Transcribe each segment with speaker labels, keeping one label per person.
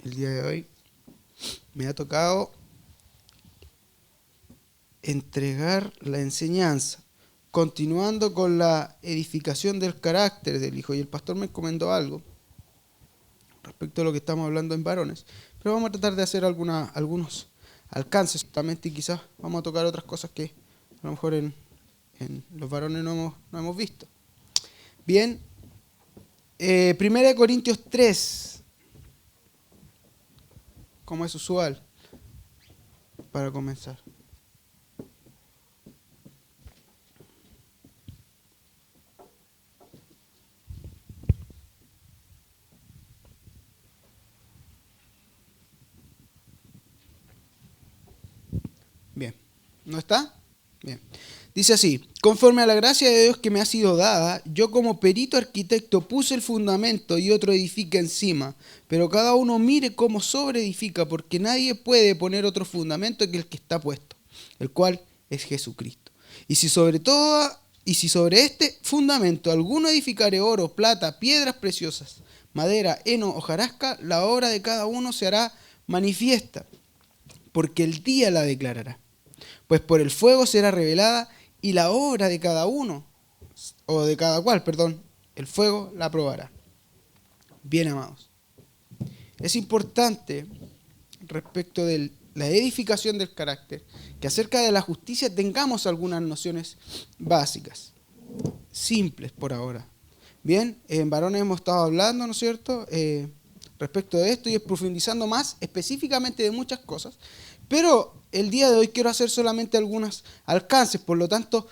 Speaker 1: El día de hoy me ha tocado entregar la enseñanza, continuando con la edificación del carácter del hijo. Y el pastor me encomendó algo respecto a lo que estamos hablando en varones, pero vamos a tratar de hacer algunos alcances justamente, y quizás vamos a tocar otras cosas que a lo mejor en los varones no hemos visto. Bien, 1 Corintios 3, como es usual, para comenzar. Bien, ¿no está? Bien. Dice así: conforme a la gracia de Dios que me ha sido dada, yo como perito arquitecto puse el fundamento y otro edifica encima, pero cada uno mire cómo sobreedifica, porque nadie puede poner otro fundamento que el que está puesto, el cual es Jesucristo. Y si sobre este fundamento alguno edificare oro, plata, piedras preciosas, madera, heno, hojarasca, la obra de cada uno se hará manifiesta, porque el día la declarará. Pues por el fuego será revelada, y la obra de cada uno, o de cada cual, el fuego la probará. Bien, amados, es importante respecto de la edificación del carácter que acerca de la justicia tengamos algunas nociones básicas, simples por ahora. Bien, en varones hemos estado hablando, ¿no es cierto?, respecto de esto, y profundizando más específicamente de muchas cosas, pero el día de hoy quiero hacer solamente algunos alcances. Por lo tanto,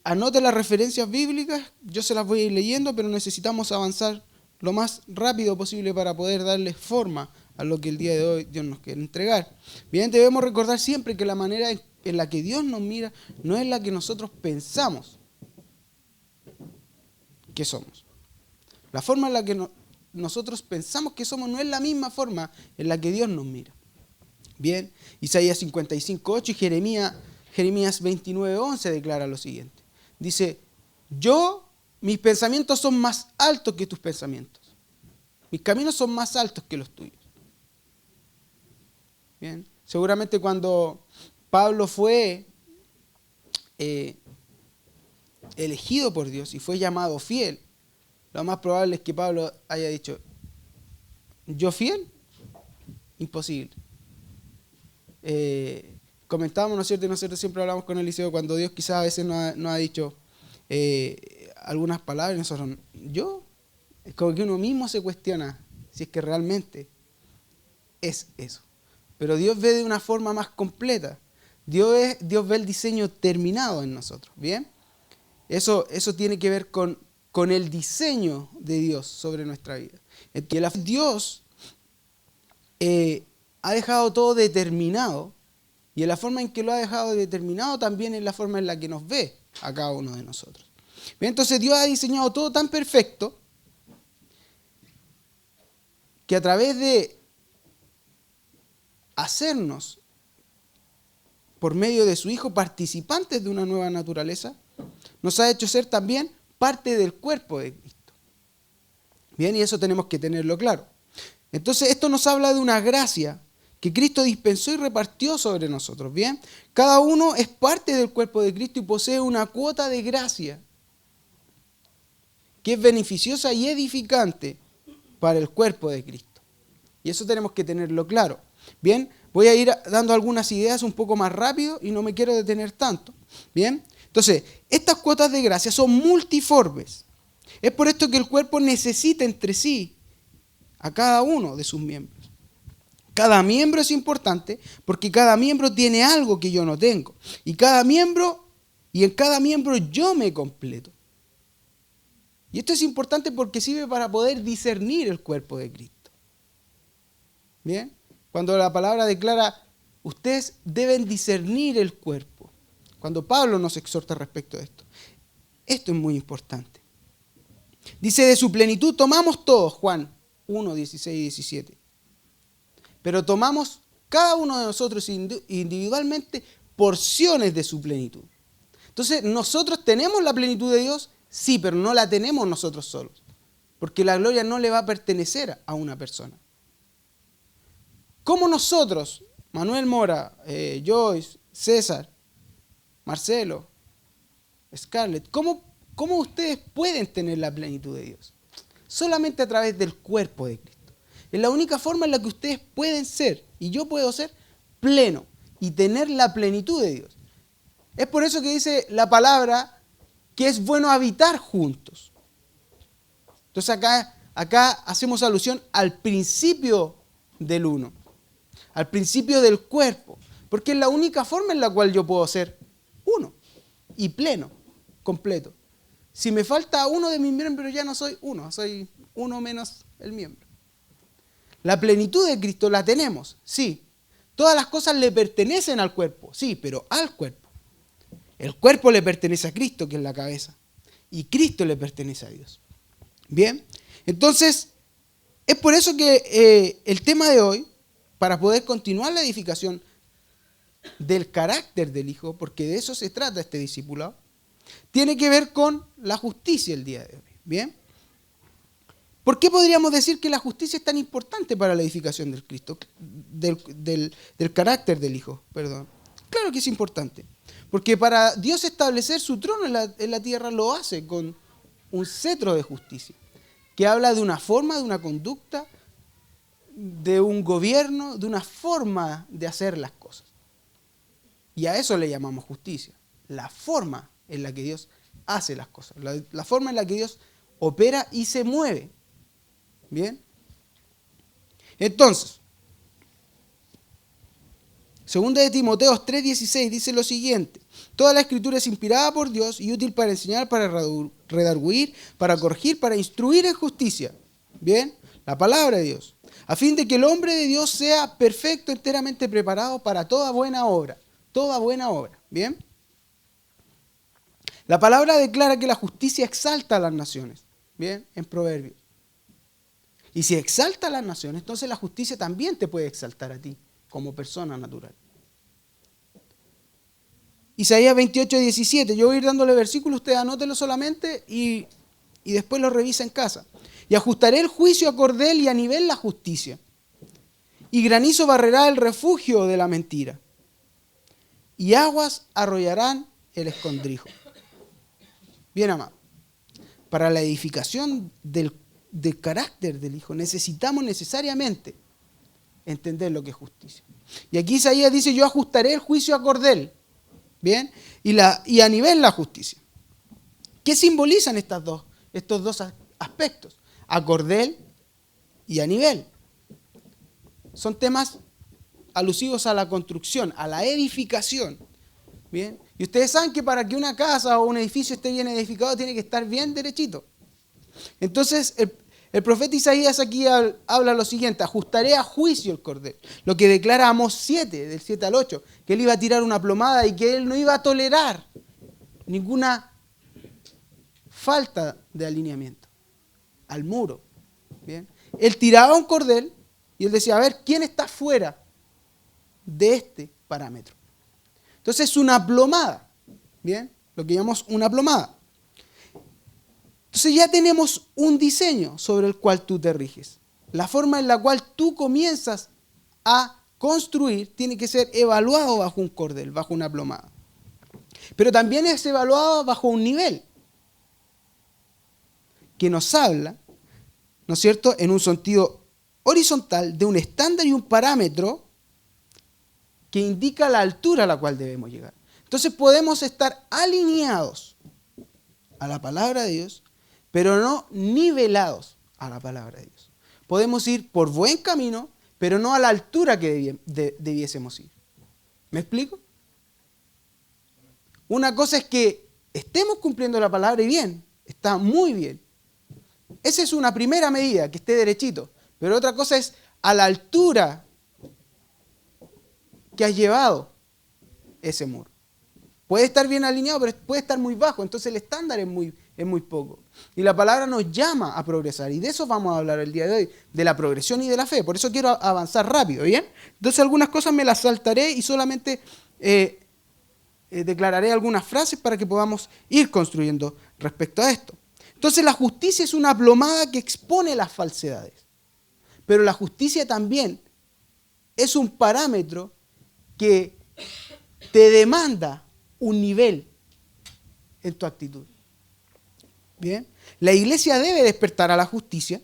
Speaker 1: anote las referencias bíblicas, yo se las voy a ir leyendo, pero necesitamos avanzar lo más rápido posible para poder darle forma a lo que el día de hoy Dios nos quiere entregar. Bien, debemos recordar siempre que la manera en la que Dios nos mira no es la que nosotros pensamos que somos. La forma en la que nosotros pensamos que somos no es la misma forma en la que Dios nos mira. Bien, Isaías 55:8 y Jeremías 29:11 declara lo siguiente. Dice: mis pensamientos son más altos que tus pensamientos. Mis caminos son más altos que los tuyos. Bien, seguramente cuando Pablo fue elegido por Dios y fue llamado fiel, lo más probable es que Pablo haya dicho: ¿yo fiel? Imposible. Comentábamos, ¿no es cierto? Y nosotros siempre hablamos con Eliseo cuando Dios quizás a veces nos ha dicho algunas palabras, y nosotros, ¿yo? Es como que uno mismo se cuestiona si es que realmente es eso. Pero Dios ve de una forma más completa. Dios ve el diseño terminado en nosotros, ¿bien? Eso tiene que ver con el diseño de Dios sobre nuestra vida. Dios ha dejado todo determinado, y en la forma en que lo ha dejado determinado también es la forma en la que nos ve a cada uno de nosotros. Bien, entonces Dios ha diseñado todo tan perfecto que a través de hacernos, por medio de su Hijo, participantes de una nueva naturaleza, nos ha hecho ser también parte del cuerpo de Cristo. Bien, y eso tenemos que tenerlo claro. Entonces esto nos habla de una gracia que Cristo dispensó y repartió sobre nosotros, ¿bien? Cada uno es parte del cuerpo de Cristo y posee una cuota de gracia que es beneficiosa y edificante para el cuerpo de Cristo. Y eso tenemos que tenerlo claro. Bien, voy a ir dando algunas ideas un poco más rápido y no me quiero detener tanto. Bien, entonces, estas cuotas de gracia son multiformes. Es por esto que el cuerpo necesita entre sí a cada uno de sus miembros. Cada miembro es importante porque cada miembro tiene algo que yo no tengo. Y en cada miembro yo me completo. Y esto es importante porque sirve para poder discernir el cuerpo de Cristo. ¿Bien? Cuando la palabra declara, ustedes deben discernir el cuerpo. Cuando Pablo nos exhorta respecto de esto. Esto es muy importante. Dice, de su plenitud tomamos todos, Juan 1, 16 y 17. Pero tomamos cada uno de nosotros individualmente porciones de su plenitud. Entonces, ¿nosotros tenemos la plenitud de Dios? Sí, pero no la tenemos nosotros solos. Porque la gloria no le va a pertenecer a una persona. ¿Cómo nosotros, Manuel Mora, Joyce, César, Marcelo, Scarlett, cómo ustedes pueden tener la plenitud de Dios? Solamente a través del cuerpo de Cristo. Es la única forma en la que ustedes pueden ser, y yo puedo ser, pleno y tener la plenitud de Dios. Es por eso que dice la palabra que es bueno habitar juntos. Entonces acá hacemos alusión al principio del uno, al principio del cuerpo, porque es la única forma en la cual yo puedo ser uno y pleno, completo. Si me falta uno de mis miembros, ya no soy uno, soy uno menos el miembro. La plenitud de Cristo la tenemos, sí. Todas las cosas le pertenecen al cuerpo, sí, pero al cuerpo. El cuerpo le pertenece a Cristo, que es la cabeza, y Cristo le pertenece a Dios. Bien, entonces, es por eso que el tema de hoy, para poder continuar la edificación del carácter del Hijo, porque de eso se trata este discipulado, tiene que ver con la justicia el día de hoy. Bien, ¿por qué podríamos decir que la justicia es tan importante para la edificación del Cristo, del carácter del Hijo? Perdón. Claro que es importante, porque para Dios establecer su trono en la tierra lo hace con un cetro de justicia, que habla de una forma, de una conducta, de un gobierno, de una forma de hacer las cosas. Y a eso le llamamos justicia, la forma en la que Dios hace las cosas, la forma en la que Dios opera y se mueve. Bien. Entonces, 2 de Timoteo 3:16 dice lo siguiente: toda la escritura es inspirada por Dios y útil para enseñar, para redarguir, para corregir, para instruir en justicia. Bien, la palabra de Dios, a fin de que el hombre de Dios sea perfecto, enteramente preparado para toda buena obra. Toda buena obra. Bien. La palabra declara que la justicia exalta a las naciones. Bien, en Proverbios. Y si exalta a las naciones, entonces la justicia también te puede exaltar a ti, como persona natural. Isaías 28:17. Yo voy a ir dándole versículos, usted anótelo solamente y después lo revisa en casa. Y ajustaré el juicio a cordel y a nivel la justicia. Y granizo barrerá el refugio de la mentira. Y aguas arrollarán el escondrijo. Bien, amado. Para la edificación del carácter del Hijo necesitamos necesariamente entender lo que es justicia. Y aquí Isaías dice: yo ajustaré el juicio a cordel. Bien, y a nivel la justicia. ¿Qué simbolizan estos dos aspectos? A cordel y a nivel. Son temas alusivos a la construcción, a la edificación. Bien, y ustedes saben que para que una casa o un edificio esté bien edificado tiene que estar bien derechito. Entonces el profeta Isaías aquí habla lo siguiente: ajustaré a juicio el cordel. Lo que declara Amós 7, del 7 al 8, que él iba a tirar una plomada y que él no iba a tolerar ninguna falta de alineamiento al muro. Bien, él tiraba un cordel y él decía: a ver, ¿quién está fuera de este parámetro? Entonces es una plomada. Bien, lo que llamamos una plomada. Entonces ya tenemos un diseño sobre el cual tú te riges. La forma en la cual tú comienzas a construir tiene que ser evaluado bajo un cordel, bajo una plomada. Pero también es evaluado bajo un nivel que nos habla, ¿no es cierto?, en un sentido horizontal de un estándar y un parámetro que indica la altura a la cual debemos llegar. Entonces podemos estar alineados a la palabra de Dios, pero no nivelados a la palabra de Dios. Podemos ir por buen camino, pero no a la altura que debiésemos ir. ¿Me explico? Una cosa es que estemos cumpliendo la palabra y bien, está muy bien. Esa es una primera medida, que esté derechito. Pero otra cosa es a la altura que has llevado ese muro. Puede estar bien alineado, pero puede estar muy bajo. Entonces el estándar es muy poco. Y la palabra nos llama a progresar. Y de eso vamos a hablar el día de hoy, de la progresión y de la fe. Por eso quiero avanzar rápido, ¿bien? Entonces algunas cosas me las saltaré y solamente declararé algunas frases para que podamos ir construyendo respecto a esto. Entonces la justicia es una plomada que expone las falsedades, pero la justicia también es un parámetro que te demanda un nivel en tu actitud. Bien, la iglesia debe despertar a la justicia,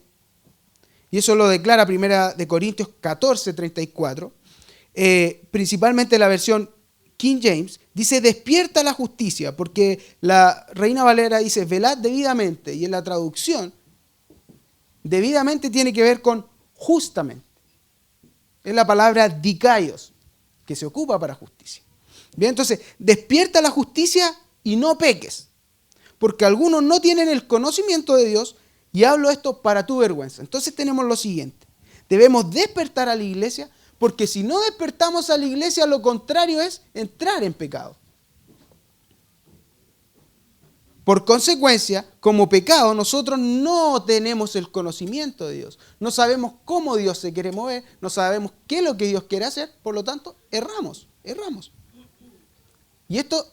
Speaker 1: y eso lo declara 1 Corintios 14, 34, principalmente la versión King James, dice despierta la justicia, porque la Reina Valera dice velad debidamente, y en la traducción debidamente tiene que ver con justamente. Es la palabra dikaios, que se ocupa para justicia. Bien, entonces, despierta la justicia y no peques, porque algunos no tienen el conocimiento de Dios, y hablo esto para tu vergüenza. Entonces tenemos lo siguiente: debemos despertar a la iglesia, porque si no despertamos a la iglesia, lo contrario es entrar en pecado. Por consecuencia, como pecado, nosotros no tenemos el conocimiento de Dios. No sabemos cómo Dios se quiere mover, no sabemos qué es lo que Dios quiere hacer, por lo tanto, erramos. Y esto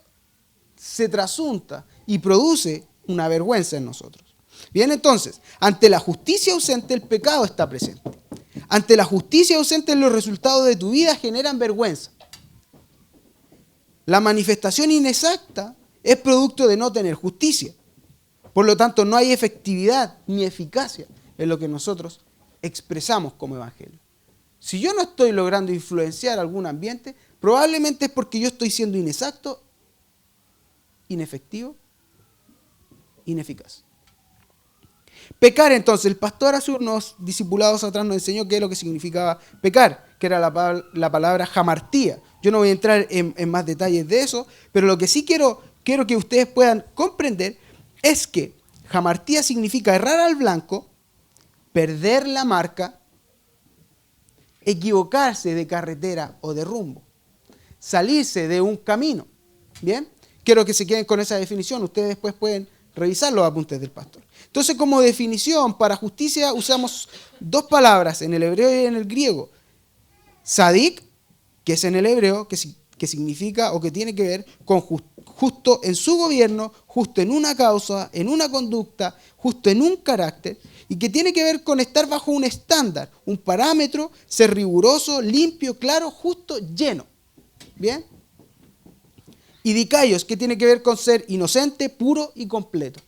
Speaker 1: se trasunta y produce una vergüenza en nosotros. Bien, entonces, ante la justicia ausente, el pecado está presente. Ante la justicia ausente, los resultados de tu vida generan vergüenza. La manifestación inexacta es producto de no tener justicia. Por lo tanto, no hay efectividad ni eficacia en lo que nosotros expresamos como evangelio. Si yo no estoy logrando influenciar algún ambiente, probablemente es porque yo estoy siendo inexacto, inefectivo, ineficaz. Pecar, entonces, el pastor hace unos discipulados atrás nos enseñó qué es lo que significaba pecar, que era la palabra hamartía. Yo no voy a entrar en más detalles de eso, pero lo que sí quiero que ustedes puedan comprender es que hamartía significa errar al blanco, perder la marca, equivocarse de carretera o de rumbo, salirse de un camino. Bien, quiero que se queden con esa definición. Ustedes después pueden revisar los apuntes del pastor. Entonces, como definición para justicia usamos dos palabras en el hebreo y en el griego. Sadik, que es en el hebreo, que significa o que tiene que ver con justo en su gobierno, justo en una causa, en una conducta, justo en un carácter, y que tiene que ver con estar bajo un estándar, un parámetro, ser riguroso, limpio, claro, justo, lleno. ¿Bien? Y dikaios, que tiene que ver con ser inocente, puro y completo.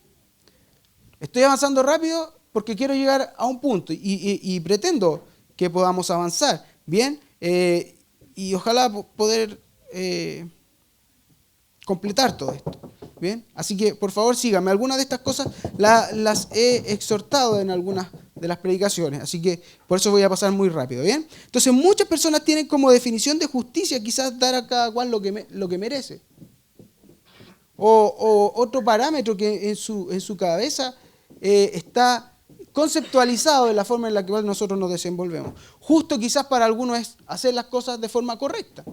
Speaker 1: Estoy avanzando rápido porque quiero llegar a un punto y pretendo que podamos avanzar. Bien, y ojalá poder completar todo esto. Bien, así que por favor síganme. Algunas de estas cosas las he exhortado en algunas de las predicaciones, así que por eso voy a pasar muy rápido. Bien, entonces muchas personas tienen como definición de justicia quizás dar a cada cual lo que merece. O otro parámetro que en su cabeza está conceptualizado de la forma en la que nosotros nos desenvolvemos. Justo quizás para algunos es hacer las cosas de forma correcta.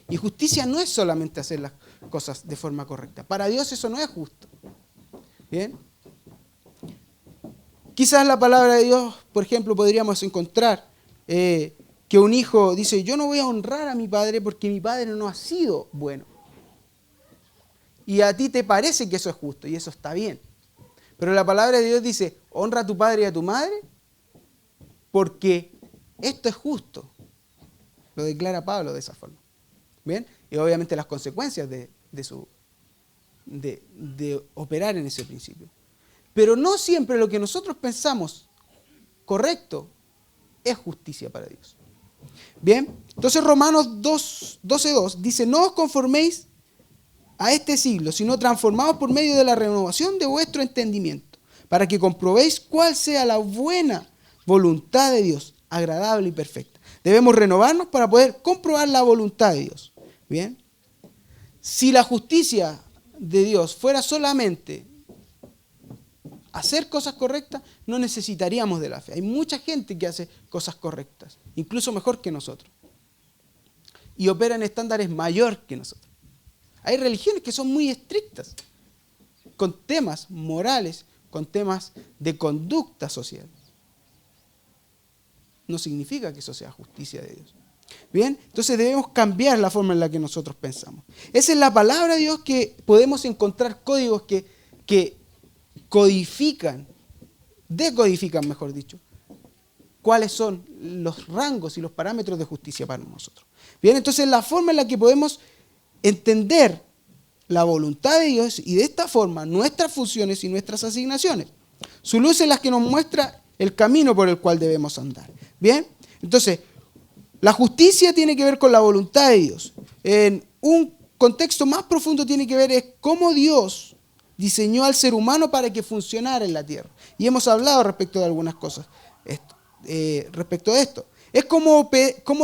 Speaker 1: Y justicia no es solamente hacer las cosas de forma correcta. Para Dios eso no es justo. ¿Bien? Quizás la palabra de Dios, por ejemplo, podríamos encontrar que un hijo dice, yo no voy a honrar a mi padre porque mi padre no ha sido bueno. Y a ti te parece que eso es justo y eso está bien. Pero la palabra de Dios dice, honra a tu padre y a tu madre porque esto es justo. Lo declara Pablo de esa forma. ¿Bien? Y obviamente las consecuencias de operar en ese principio. Pero no siempre lo que nosotros pensamos correcto es justicia para Dios. Bien, entonces Romanos 12:2 dice, no os conforméis a este siglo, sino transformados por medio de la renovación de vuestro entendimiento, para que comprobéis cuál sea la buena voluntad de Dios, agradable y perfecta. Debemos renovarnos para poder comprobar la voluntad de Dios. Bien, si la justicia de Dios fuera solamente hacer cosas correctas, no necesitaríamos de la fe. Hay mucha gente que hace cosas correctas, incluso mejor que nosotros, y opera en estándares mayor que nosotros. Hay religiones que son muy estrictas, con temas morales, con temas de conducta social. No significa que eso sea justicia de Dios. Bien, entonces debemos cambiar la forma en la que nosotros pensamos. Esa es la palabra de Dios, que podemos encontrar códigos que codifican, decodifican, mejor dicho, cuáles son los rangos y los parámetros de justicia para nosotros. Bien, entonces la forma en la que podemos entender la voluntad de Dios y de esta forma nuestras funciones y nuestras asignaciones. Su luz es la que nos muestra el camino por el cual debemos andar. Bien, entonces la justicia tiene que ver con la voluntad de Dios. En un contexto más profundo tiene que ver es cómo Dios diseñó al ser humano para que funcionara en la tierra. Y hemos hablado respecto de algunas cosas respecto de esto. Es cómo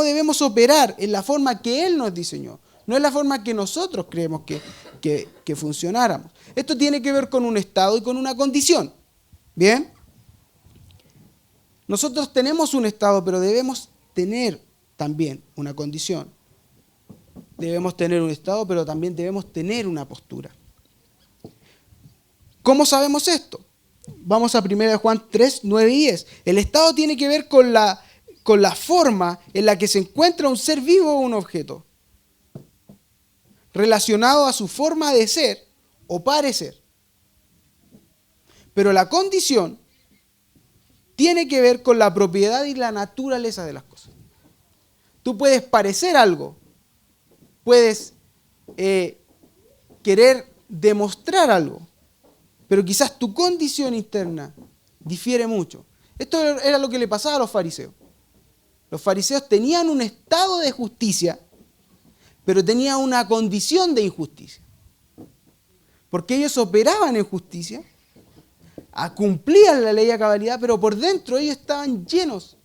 Speaker 1: debemos operar en la forma que Él nos diseñó, no es la forma que nosotros creemos que funcionáramos. Esto tiene que ver con un estado y con una condición. ¿Bien? Nosotros tenemos un estado, pero debemos tener también una condición. Debemos tener un estado, pero también debemos tener una postura. ¿Cómo sabemos esto? Vamos a 1 Juan 3, 9 y 10. El estado tiene que ver con la forma en la que se encuentra un ser vivo o un objeto, relacionado a su forma de ser o parecer. Pero la condición tiene que ver con la propiedad y la naturaleza de las cosas. Tú puedes parecer algo, puedes querer demostrar algo, pero quizás tu condición interna difiere mucho. Esto era lo que le pasaba a los fariseos. Los fariseos tenían un estado de justicia, pero tenían una condición de injusticia. Porque ellos operaban en justicia, cumplían la ley a cabalidad, pero por dentro ellos estaban llenos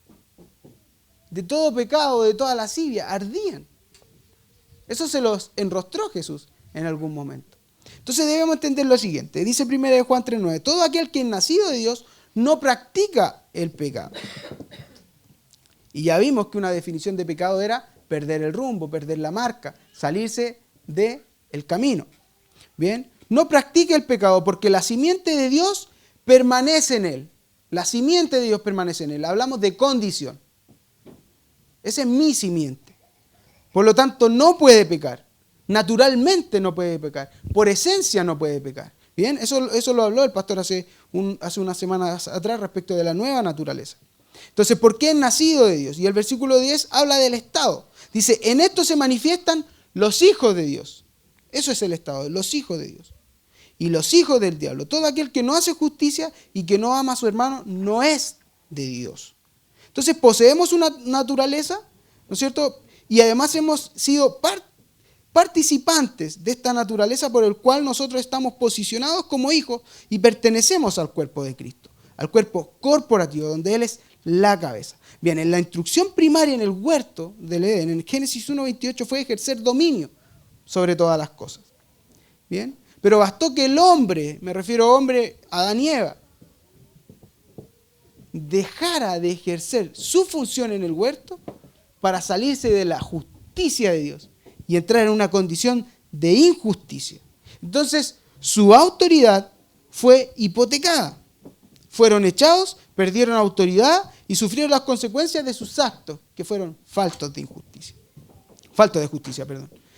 Speaker 1: de todo pecado, de toda lascivia, ardían. Eso se los enrostró Jesús en algún momento. Entonces debemos entender lo siguiente. Dice 1 Juan 3:9, todo aquel que es nacido de Dios no practica el pecado. Y ya vimos que una definición de pecado era perder el rumbo, perder la marca, salirse del camino. Bien, no practica el pecado porque la simiente de Dios permanece en él. La simiente de Dios permanece en él. Hablamos de condición. Esa es mi simiente. Por lo tanto, no puede pecar. Naturalmente no puede pecar. Por esencia no puede pecar. Bien, eso lo habló el pastor hace unas semanas atrás respecto de la nueva naturaleza. Entonces, ¿por qué es nacido de Dios? Y el versículo 10 habla del estado. Dice, en esto se manifiestan los hijos de Dios. Eso es el estado, los hijos de Dios. Y los hijos del diablo. Todo aquel que no hace justicia y que no ama a su hermano no es de Dios. Entonces, poseemos una naturaleza, ¿no es cierto? Y además hemos sido participantes de esta naturaleza por el cual nosotros estamos posicionados como hijos y pertenecemos al cuerpo de Cristo, al cuerpo corporativo, donde Él es la cabeza. Bien, en la instrucción primaria en el huerto del Edén, en Génesis 1:28, fue ejercer dominio sobre todas las cosas. Bien, pero bastó que el hombre, me refiero a hombre, Adán y Eva, dejara de ejercer su función en el huerto para salirse de la justicia de Dios y entrar en una condición de injusticia. Entonces, su autoridad fue hipotecada. Fueron echados, perdieron autoridad y sufrieron las consecuencias de sus actos, que fueron faltos de justicia.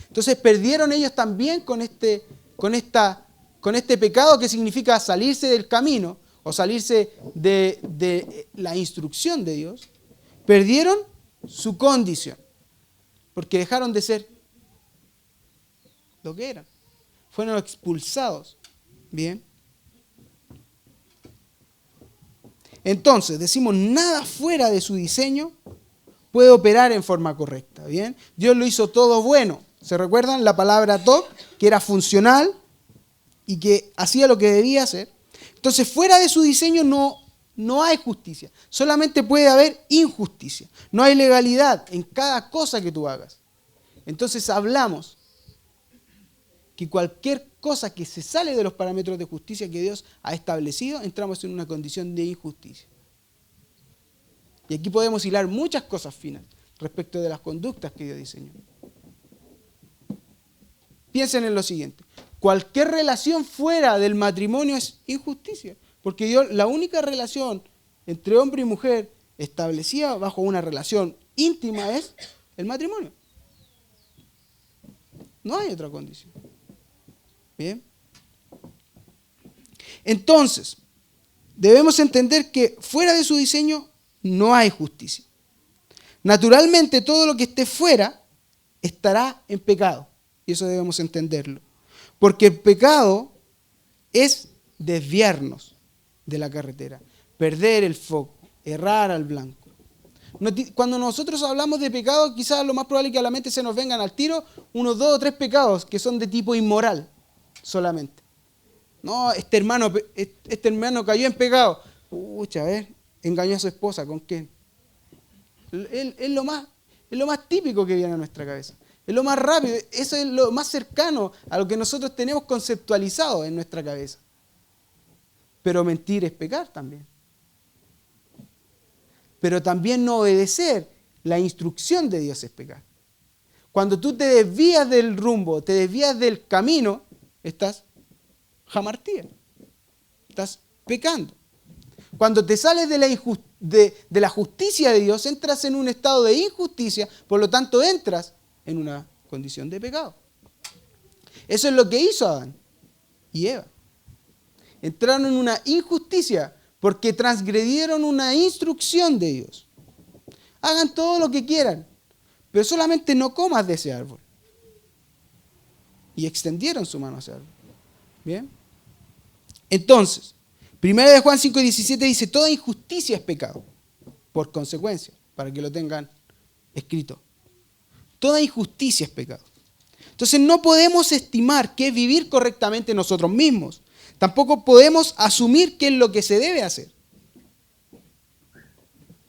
Speaker 1: Entonces, perdieron ellos también con este pecado, que significa salirse del camino o salirse de la instrucción de Dios. Perdieron su condición, porque dejaron de ser lo que eran. Fueron expulsados. Bien. Entonces, decimos, nada fuera de su diseño puede operar en forma correcta. Bien. Dios lo hizo todo bueno. ¿Se recuerdan la palabra tov? Que era funcional y que hacía lo que debía hacer. Entonces, fuera de su diseño no hay justicia. Solamente puede haber injusticia. No hay legalidad en cada cosa que tú hagas. Entonces hablamos que cualquier cosa que se sale de los parámetros de justicia que Dios ha establecido, entramos en una condición de injusticia. Y aquí podemos hilar muchas cosas finas respecto de las conductas que Dios diseñó. Piensen en lo siguiente. Cualquier relación fuera del matrimonio es injusticia. Porque Dios, la única relación entre hombre y mujer establecida bajo una relación íntima es el matrimonio. No hay otra condición. Bien. Entonces, debemos entender que fuera de su diseño no hay justicia. Naturalmente, todo lo que esté fuera estará en pecado. Y eso debemos entenderlo. Porque el pecado es desviarnos de la carretera, perder el foco, errar al blanco. Cuando nosotros hablamos de pecado, quizás lo más probable es que a la mente se nos vengan al tiro unos 2 o 3 pecados que son de tipo inmoral solamente. No, este hermano cayó en pecado. Pucha, a ver, engañó a su esposa, ¿con quién? Es lo más típico que viene a nuestra cabeza. Es lo más rápido, eso es lo más cercano a lo que nosotros tenemos conceptualizado en nuestra cabeza. Pero mentir es pecar también. Pero también no obedecer la instrucción de Dios es pecar. Cuando tú te desvías del rumbo, te desvías del camino, estás jamartía, estás pecando. Cuando te sales de la justicia de Dios, entras en un estado de injusticia, por lo tanto entras en una condición de pecado. Eso es lo que hizo Adán y Eva. Entraron en una injusticia porque transgredieron una instrucción de Dios. Hagan todo lo que quieran, pero solamente no comas de ese árbol. Y extendieron su mano hacia el árbol. ¿Bien? Entonces, 1 Juan 5:17 dice, toda injusticia es pecado, por consecuencia, para que lo tengan escrito. Toda injusticia es pecado. Entonces no podemos estimar qué es vivir correctamente nosotros mismos. Tampoco podemos asumir qué es lo que se debe hacer.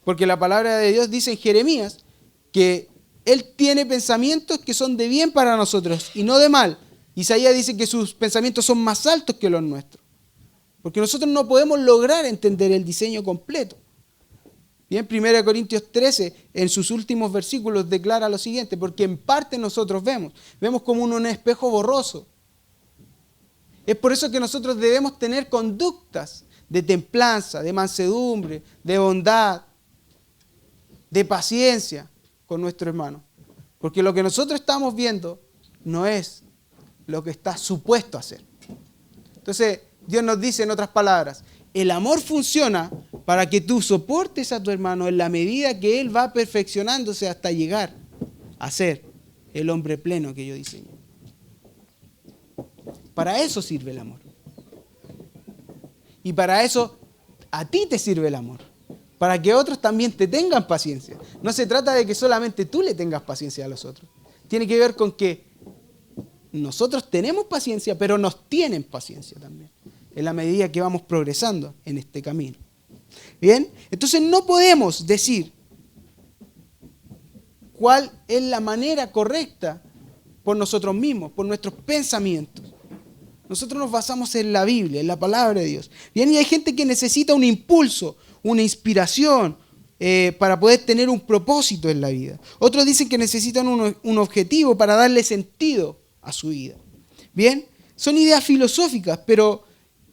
Speaker 1: Porque la palabra de Dios dice en Jeremías que Él tiene pensamientos que son de bien para nosotros y no de mal. Isaías dice que sus pensamientos son más altos que los nuestros. Porque nosotros no podemos lograr entender el diseño completo. Bien, 1 Corintios 13, en sus últimos versículos, declara lo siguiente, porque en parte nosotros vemos como un espejo borroso. Es por eso que nosotros debemos tener conductas de templanza, de mansedumbre, de bondad, de paciencia con nuestro hermano. Porque lo que nosotros estamos viendo no es lo que está supuesto a hacer. Entonces, Dios nos dice en otras palabras, el amor funciona para que tú soportes a tu hermano en la medida que él va perfeccionándose hasta llegar a ser el hombre pleno que yo diseño. Para eso sirve el amor. Y para eso a ti te sirve el amor. Para que otros también te tengan paciencia. No se trata de que solamente tú le tengas paciencia a los otros. Tiene que ver con que nosotros tenemos paciencia, pero nos tienen paciencia también. En la medida que vamos progresando en este camino. ¿Bien? Entonces no podemos decir cuál es la manera correcta por nosotros mismos, por nuestros pensamientos. Nosotros nos basamos en la Biblia, en la palabra de Dios. Bien, y hay gente que necesita un impulso, una inspiración para poder tener un propósito en la vida. Otros dicen que necesitan un objetivo para darle sentido a su vida. Bien, son ideas filosóficas, pero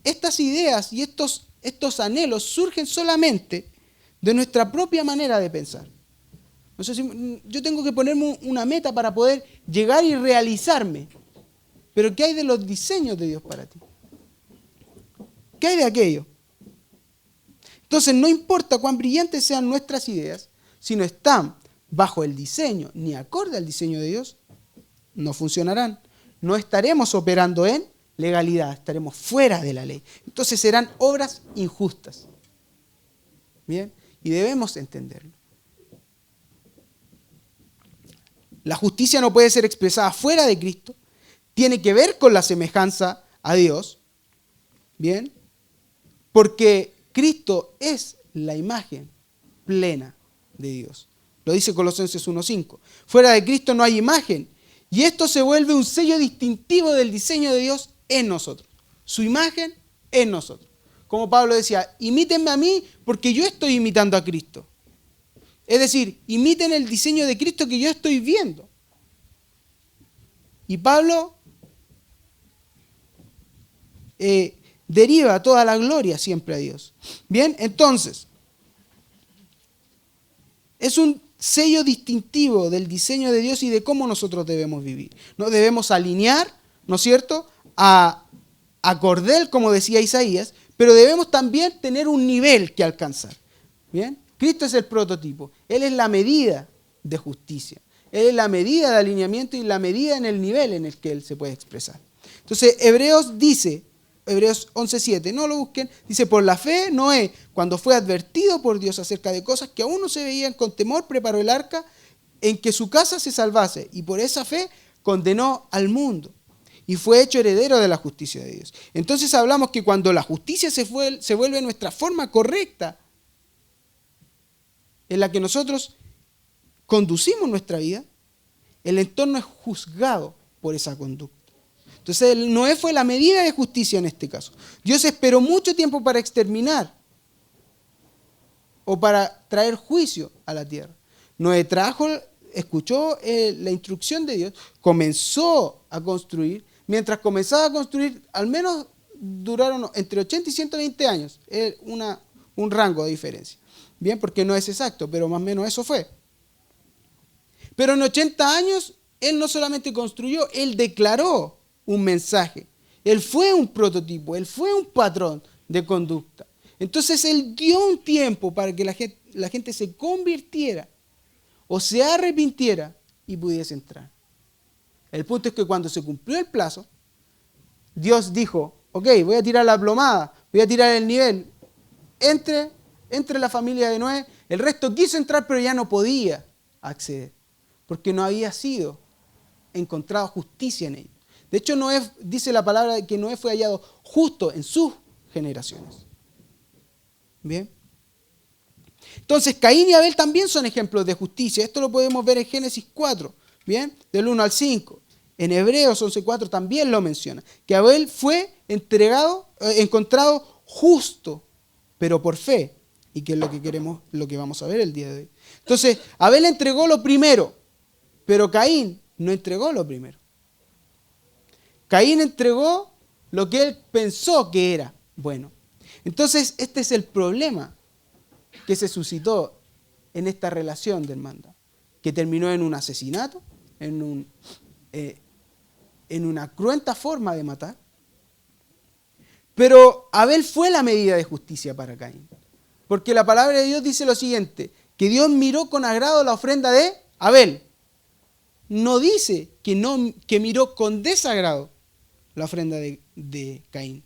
Speaker 1: estas ideas y estos anhelos surgen solamente de nuestra propia manera de pensar. No sé si yo tengo que ponerme una meta para poder llegar y realizarme. Pero ¿qué hay de los diseños de Dios para ti? ¿Qué hay de aquello? Entonces no importa cuán brillantes sean nuestras ideas, si no están bajo el diseño ni acorde al diseño de Dios, no funcionarán. No estaremos operando en legalidad, estaremos fuera de la ley. Entonces serán obras injustas. Bien, y debemos entenderlo. La justicia no puede ser expresada fuera de Cristo. Tiene que ver con la semejanza a Dios, ¿bien? Porque Cristo es la imagen plena de Dios. Lo dice Colosenses 1:5. Fuera de Cristo no hay imagen. Y esto se vuelve un sello distintivo del diseño de Dios en nosotros. Su imagen en nosotros. Como Pablo decía, imítenme a mí porque yo estoy imitando a Cristo. Es decir, imiten el diseño de Cristo que yo estoy viendo. Y Pablo deriva toda la gloria siempre a Dios. Bien, entonces, es un sello distintivo del diseño de Dios y de cómo nosotros debemos vivir. Nos debemos alinear, ¿no es cierto?, a cordel, como decía Isaías, pero debemos también tener un nivel que alcanzar. ¿Bien? Cristo es el prototipo. Él es la medida de justicia. Él es la medida de alineamiento y la medida en el nivel en el que Él se puede expresar. Entonces, Hebreos dice, Hebreos 11:7, no lo busquen, dice, por la fe Noé, cuando fue advertido por Dios acerca de cosas que aún no se veían, con temor preparó el arca en que su casa se salvase, y por esa fe condenó al mundo y fue hecho heredero de la justicia de Dios. Entonces hablamos que cuando la justicia se vuelve nuestra forma correcta en la que nosotros conducimos nuestra vida, el entorno es juzgado por esa conducta. Entonces Noé fue la medida de justicia en este caso. Dios esperó mucho tiempo para exterminar o para traer juicio a la tierra. Noé escuchó la instrucción de Dios, comenzó a construir. Mientras comenzaba a construir, al menos duraron entre 80 y 120 años. Es un rango de diferencia. Bien, porque no es exacto, pero más o menos eso fue. Pero en 80 años, él no solamente construyó, él declaró un mensaje. Él fue un prototipo, él fue un patrón de conducta. Entonces él dio un tiempo para que la gente se convirtiera o se arrepintiera y pudiese entrar. El punto es que cuando se cumplió el plazo, Dios dijo, ok, voy a tirar la plomada, voy a tirar el nivel. Entre la familia de Noé, el resto quiso entrar pero ya no podía acceder, porque no había sido encontrado justicia en ellos. De hecho, Noé, dice la palabra que Noé fue hallado justo en sus generaciones. Bien. Entonces, Caín y Abel también son ejemplos de justicia. Esto lo podemos ver en Génesis 4, ¿bien? Del 1 al 5. En Hebreos 11:4 también lo menciona, que Abel fue encontrado justo, pero por fe, y que es lo que vamos a ver el día de hoy. Entonces, Abel entregó lo primero, pero Caín no entregó lo primero. Caín entregó lo que él pensó que era bueno. Entonces, este es el problema que se suscitó en esta relación de hermandad, que terminó en un asesinato, en una cruenta forma de matar. Pero Abel fue la medida de justicia para Caín. Porque la palabra de Dios dice lo siguiente, que Dios miró con agrado la ofrenda de Abel. No dice que miró con desagrado la ofrenda de Caín.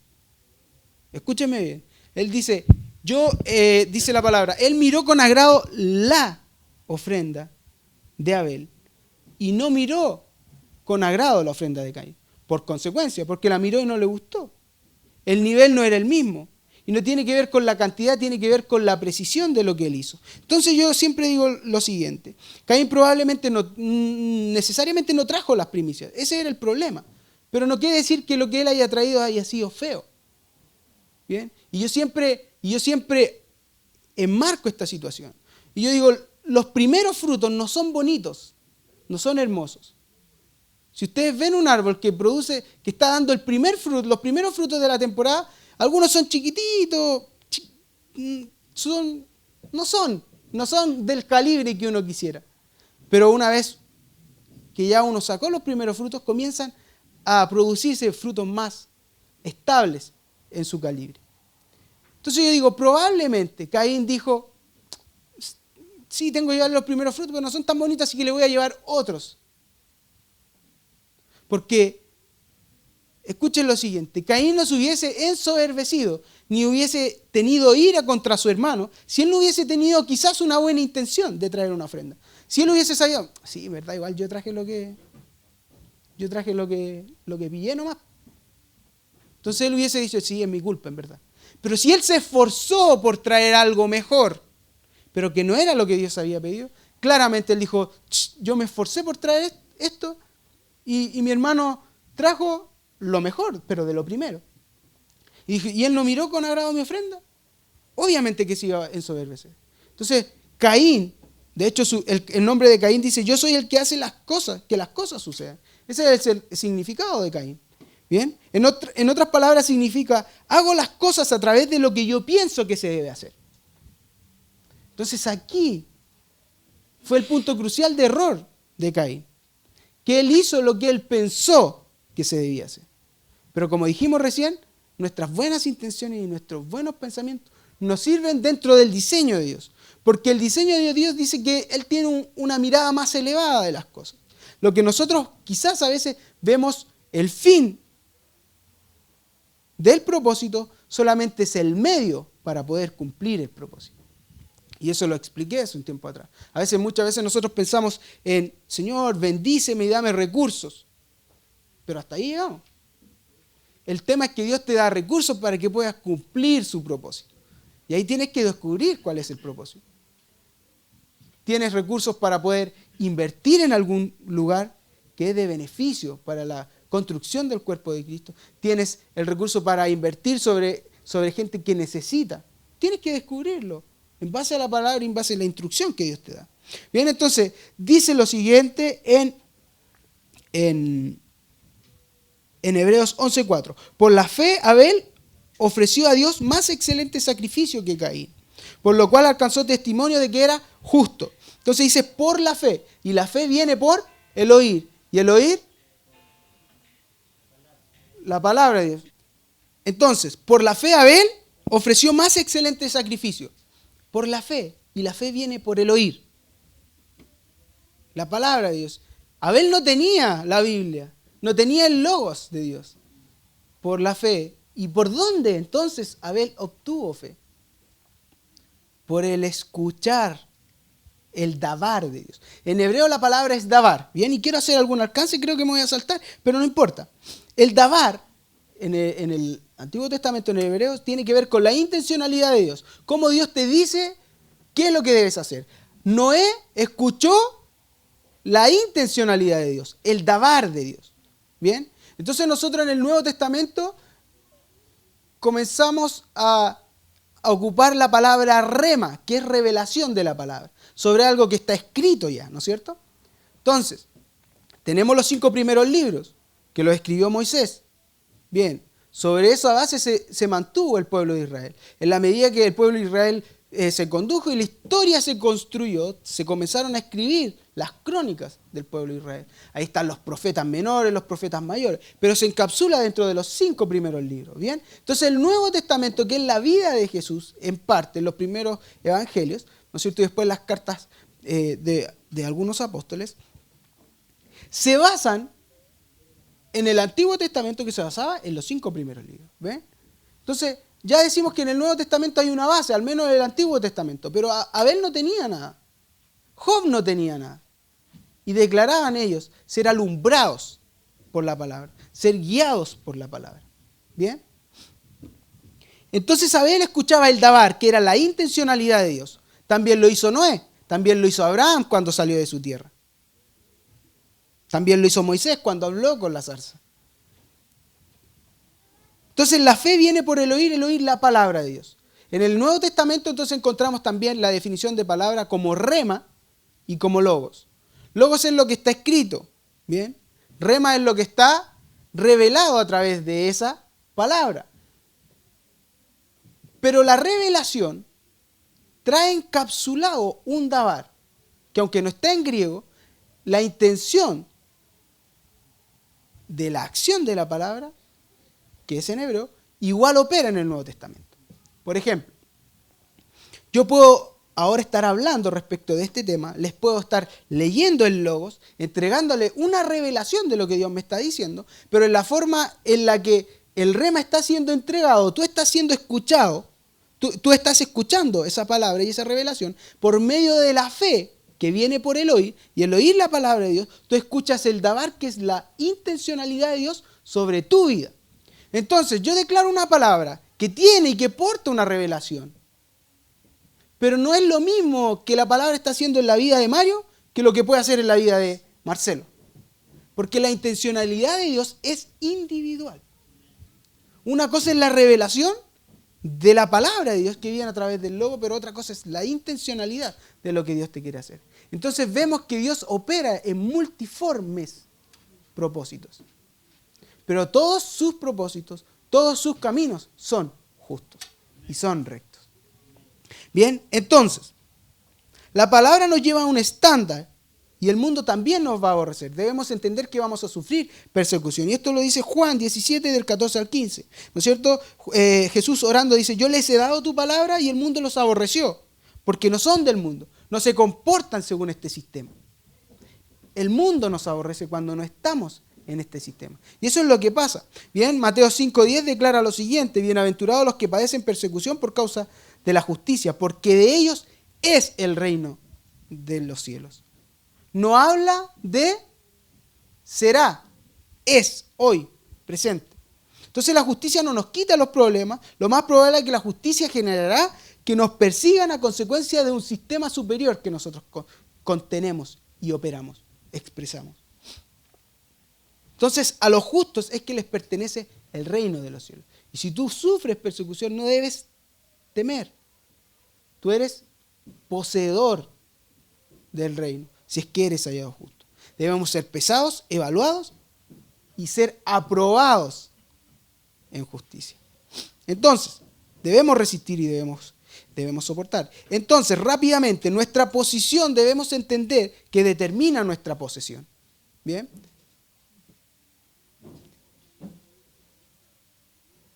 Speaker 1: Escúcheme bien. Él dice, dice la palabra, él miró con agrado la ofrenda de Abel y no miró con agrado la ofrenda de Caín. Por consecuencia, porque la miró y no le gustó. El nivel no era el mismo. Y no tiene que ver con la cantidad, tiene que ver con la precisión de lo que él hizo. Entonces yo siempre digo lo siguiente. Caín probablemente necesariamente no trajo las primicias. Ese era el problema. Pero no quiere decir que lo que él haya traído haya sido feo. ¿Bien? Y yo siempre enmarco esta situación. Y yo digo, los primeros frutos no son bonitos, no son hermosos. Si ustedes ven un árbol que está dando los primeros frutos de la temporada, algunos son chiquititos, no son del calibre que uno quisiera. Pero una vez que ya uno sacó los primeros frutos, comienzan a producirse frutos más estables en su calibre. Entonces yo digo, probablemente Caín dijo, sí, tengo que llevar los primeros frutos, pero no son tan bonitos, así que le voy a llevar otros. Porque, escuchen lo siguiente, Caín no se hubiese ensoberbecido, ni hubiese tenido ira contra su hermano, si él no hubiese tenido quizás una buena intención de traer una ofrenda. Si él hubiese sabido, sí, verdad, igual yo traje lo que pillé nomás. Entonces él hubiese dicho, sí, es mi culpa, en verdad. Pero si él se esforzó por traer algo mejor, pero que no era lo que Dios había pedido, claramente él dijo, yo me esforcé por traer esto, y mi hermano trajo lo mejor, pero de lo primero. Y él no miró con agrado mi ofrenda. Obviamente que se iba a ensoberbecer. Entonces, Caín, de hecho el nombre de Caín dice, yo soy el que hace que las cosas sucedan. Ese es el significado de Caín. ¿Bien? En otras palabras significa, hago las cosas a través de lo que yo pienso que se debe hacer. Entonces aquí fue el punto crucial de error de Caín. Que él hizo lo que él pensó que se debía hacer. Pero como dijimos recién, nuestras buenas intenciones y nuestros buenos pensamientos nos sirven dentro del diseño de Dios. Porque el diseño de Dios dice que Él tiene una mirada más elevada de las cosas. Lo que nosotros quizás a veces vemos el fin del propósito solamente es el medio para poder cumplir el propósito. Y eso lo expliqué hace un tiempo atrás. Muchas veces nosotros pensamos en, Señor, bendíceme y dame recursos. Pero hasta ahí llegamos. El tema es que Dios te da recursos para que puedas cumplir su propósito. Y ahí tienes que descubrir cuál es el propósito. Tienes recursos para poder invertir en algún lugar que es de beneficio para la construcción del cuerpo de Cristo. Tienes el recurso para invertir sobre gente que necesita. Tienes que descubrirlo en base a la palabra y en base a la instrucción que Dios te da. Bien, entonces, dice lo siguiente en Hebreos 11:4. Por la fe, Abel ofreció a Dios más excelente sacrificio que Caín, por lo cual alcanzó testimonio de que era justo. Entonces dice por la fe, y la fe viene por el oír, y el oír la palabra de Dios. Entonces, por la fe Abel ofreció más excelente sacrificio, por la fe, y la fe viene por el oír, la palabra de Dios. Abel no tenía la Biblia, no tenía el logos de Dios, por la fe. ¿Y por dónde entonces Abel obtuvo fe? Por el escuchar, el dabar de Dios. En hebreo la palabra es dabar. Bien, y quiero hacer algún alcance, creo que me voy a saltar, pero no importa. El dabar, en el Antiguo Testamento, en el hebreo, tiene que ver con la intencionalidad de Dios. Cómo Dios te dice qué es lo que debes hacer. Noé escuchó la intencionalidad de Dios, el dabar de Dios. Bien, entonces nosotros en el Nuevo Testamento comenzamos a ocupar la palabra rema, que es revelación de la palabra, sobre algo que está escrito ya, ¿no es cierto? Entonces, tenemos los 5 primeros libros, que los escribió Moisés. Bien, sobre esa base se mantuvo el pueblo de Israel. En la medida que el pueblo de Israel se condujo y la historia se construyó, se comenzaron a escribir las crónicas del pueblo de Israel. Ahí están los profetas menores, los profetas mayores, pero se encapsula dentro de los 5 primeros libros. ¿Bien? Entonces el Nuevo Testamento, que es la vida de Jesús, en parte, en los primeros evangelios, ¿no es cierto? Y después las cartas de algunos apóstoles, se basan en el Antiguo Testamento, que se basaba en los 5 primeros libros. ¿Ven? Entonces, ya decimos que en el Nuevo Testamento hay una base, al menos en el Antiguo Testamento, pero Abel no tenía nada. Job no tenía nada. Y declaraban ellos ser alumbrados por la palabra, ser guiados por la palabra. ¿Bien? Entonces Abel escuchaba el dabar, que era la intencionalidad de Dios. También lo hizo Noé, también lo hizo Abraham cuando salió de su tierra. También lo hizo Moisés cuando habló con la zarza. Entonces la fe viene por el oír la palabra de Dios. En el Nuevo Testamento entonces encontramos también la definición de palabra como rema y como logos. Logos es lo que está escrito, ¿bien? Rema es lo que está revelado a través de esa palabra. Pero la revelación trae encapsulado un dabar, que aunque no está en griego, la intención de la acción de la palabra, que es en hebreo, igual opera en el Nuevo Testamento. Por ejemplo, yo puedo ahora estar hablando respecto de este tema, les puedo estar leyendo el logos, entregándole una revelación de lo que Dios me está diciendo, pero en la forma en la que el rema está siendo entregado, tú estás siendo escuchado, tú estás escuchando esa palabra y esa revelación por medio de la fe que viene por el oír, y el oír la palabra de Dios, tú escuchas el dabar, que es la intencionalidad de Dios sobre tu vida. Entonces, yo declaro una palabra que tiene y que porta una revelación. Pero no es lo mismo que la palabra está haciendo en la vida de Mario que lo que puede hacer en la vida de Marcelo. Porque la intencionalidad de Dios es individual. Una cosa es la revelación de la palabra de Dios que viene a través del logo, pero otra cosa es la intencionalidad de lo que Dios te quiere hacer. Entonces vemos que Dios opera en multiformes propósitos. Pero todos sus propósitos, todos sus caminos son justos y son rectos. Bien, entonces, La palabra nos lleva a un estándar y el mundo también nos va a aborrecer. Debemos entender que vamos a sufrir persecución. Y esto lo dice Juan 17 del 14 al 15. ¿No es cierto? Jesús orando dice, yo les he dado tu palabra y el mundo los aborreció, porque no son del mundo, no se comportan según este sistema. El mundo nos aborrece cuando no estamos en este sistema. Y eso es lo que pasa. Bien, Mateo 5:10 declara lo siguiente: bienaventurados los que padecen persecución por causa de la justicia, porque de ellos es el reino de los cielos. No habla de será, es, hoy, presente. Entonces la justicia no nos quita los problemas. Lo más probable es que la justicia generará que nos persigan a consecuencia de un sistema superior que nosotros contenemos y operamos, expresamos. Entonces, a los justos es que les pertenece el reino de los cielos. Y si tú sufres persecución, no debes temer. Tú eres poseedor del reino, si es que eres hallado justo. Debemos ser pesados, evaluados y ser aprobados en justicia. Entonces, debemos resistir y debemos soportar. Entonces, rápidamente, nuestra posición debemos entender que determina nuestra posesión. ¿Bien?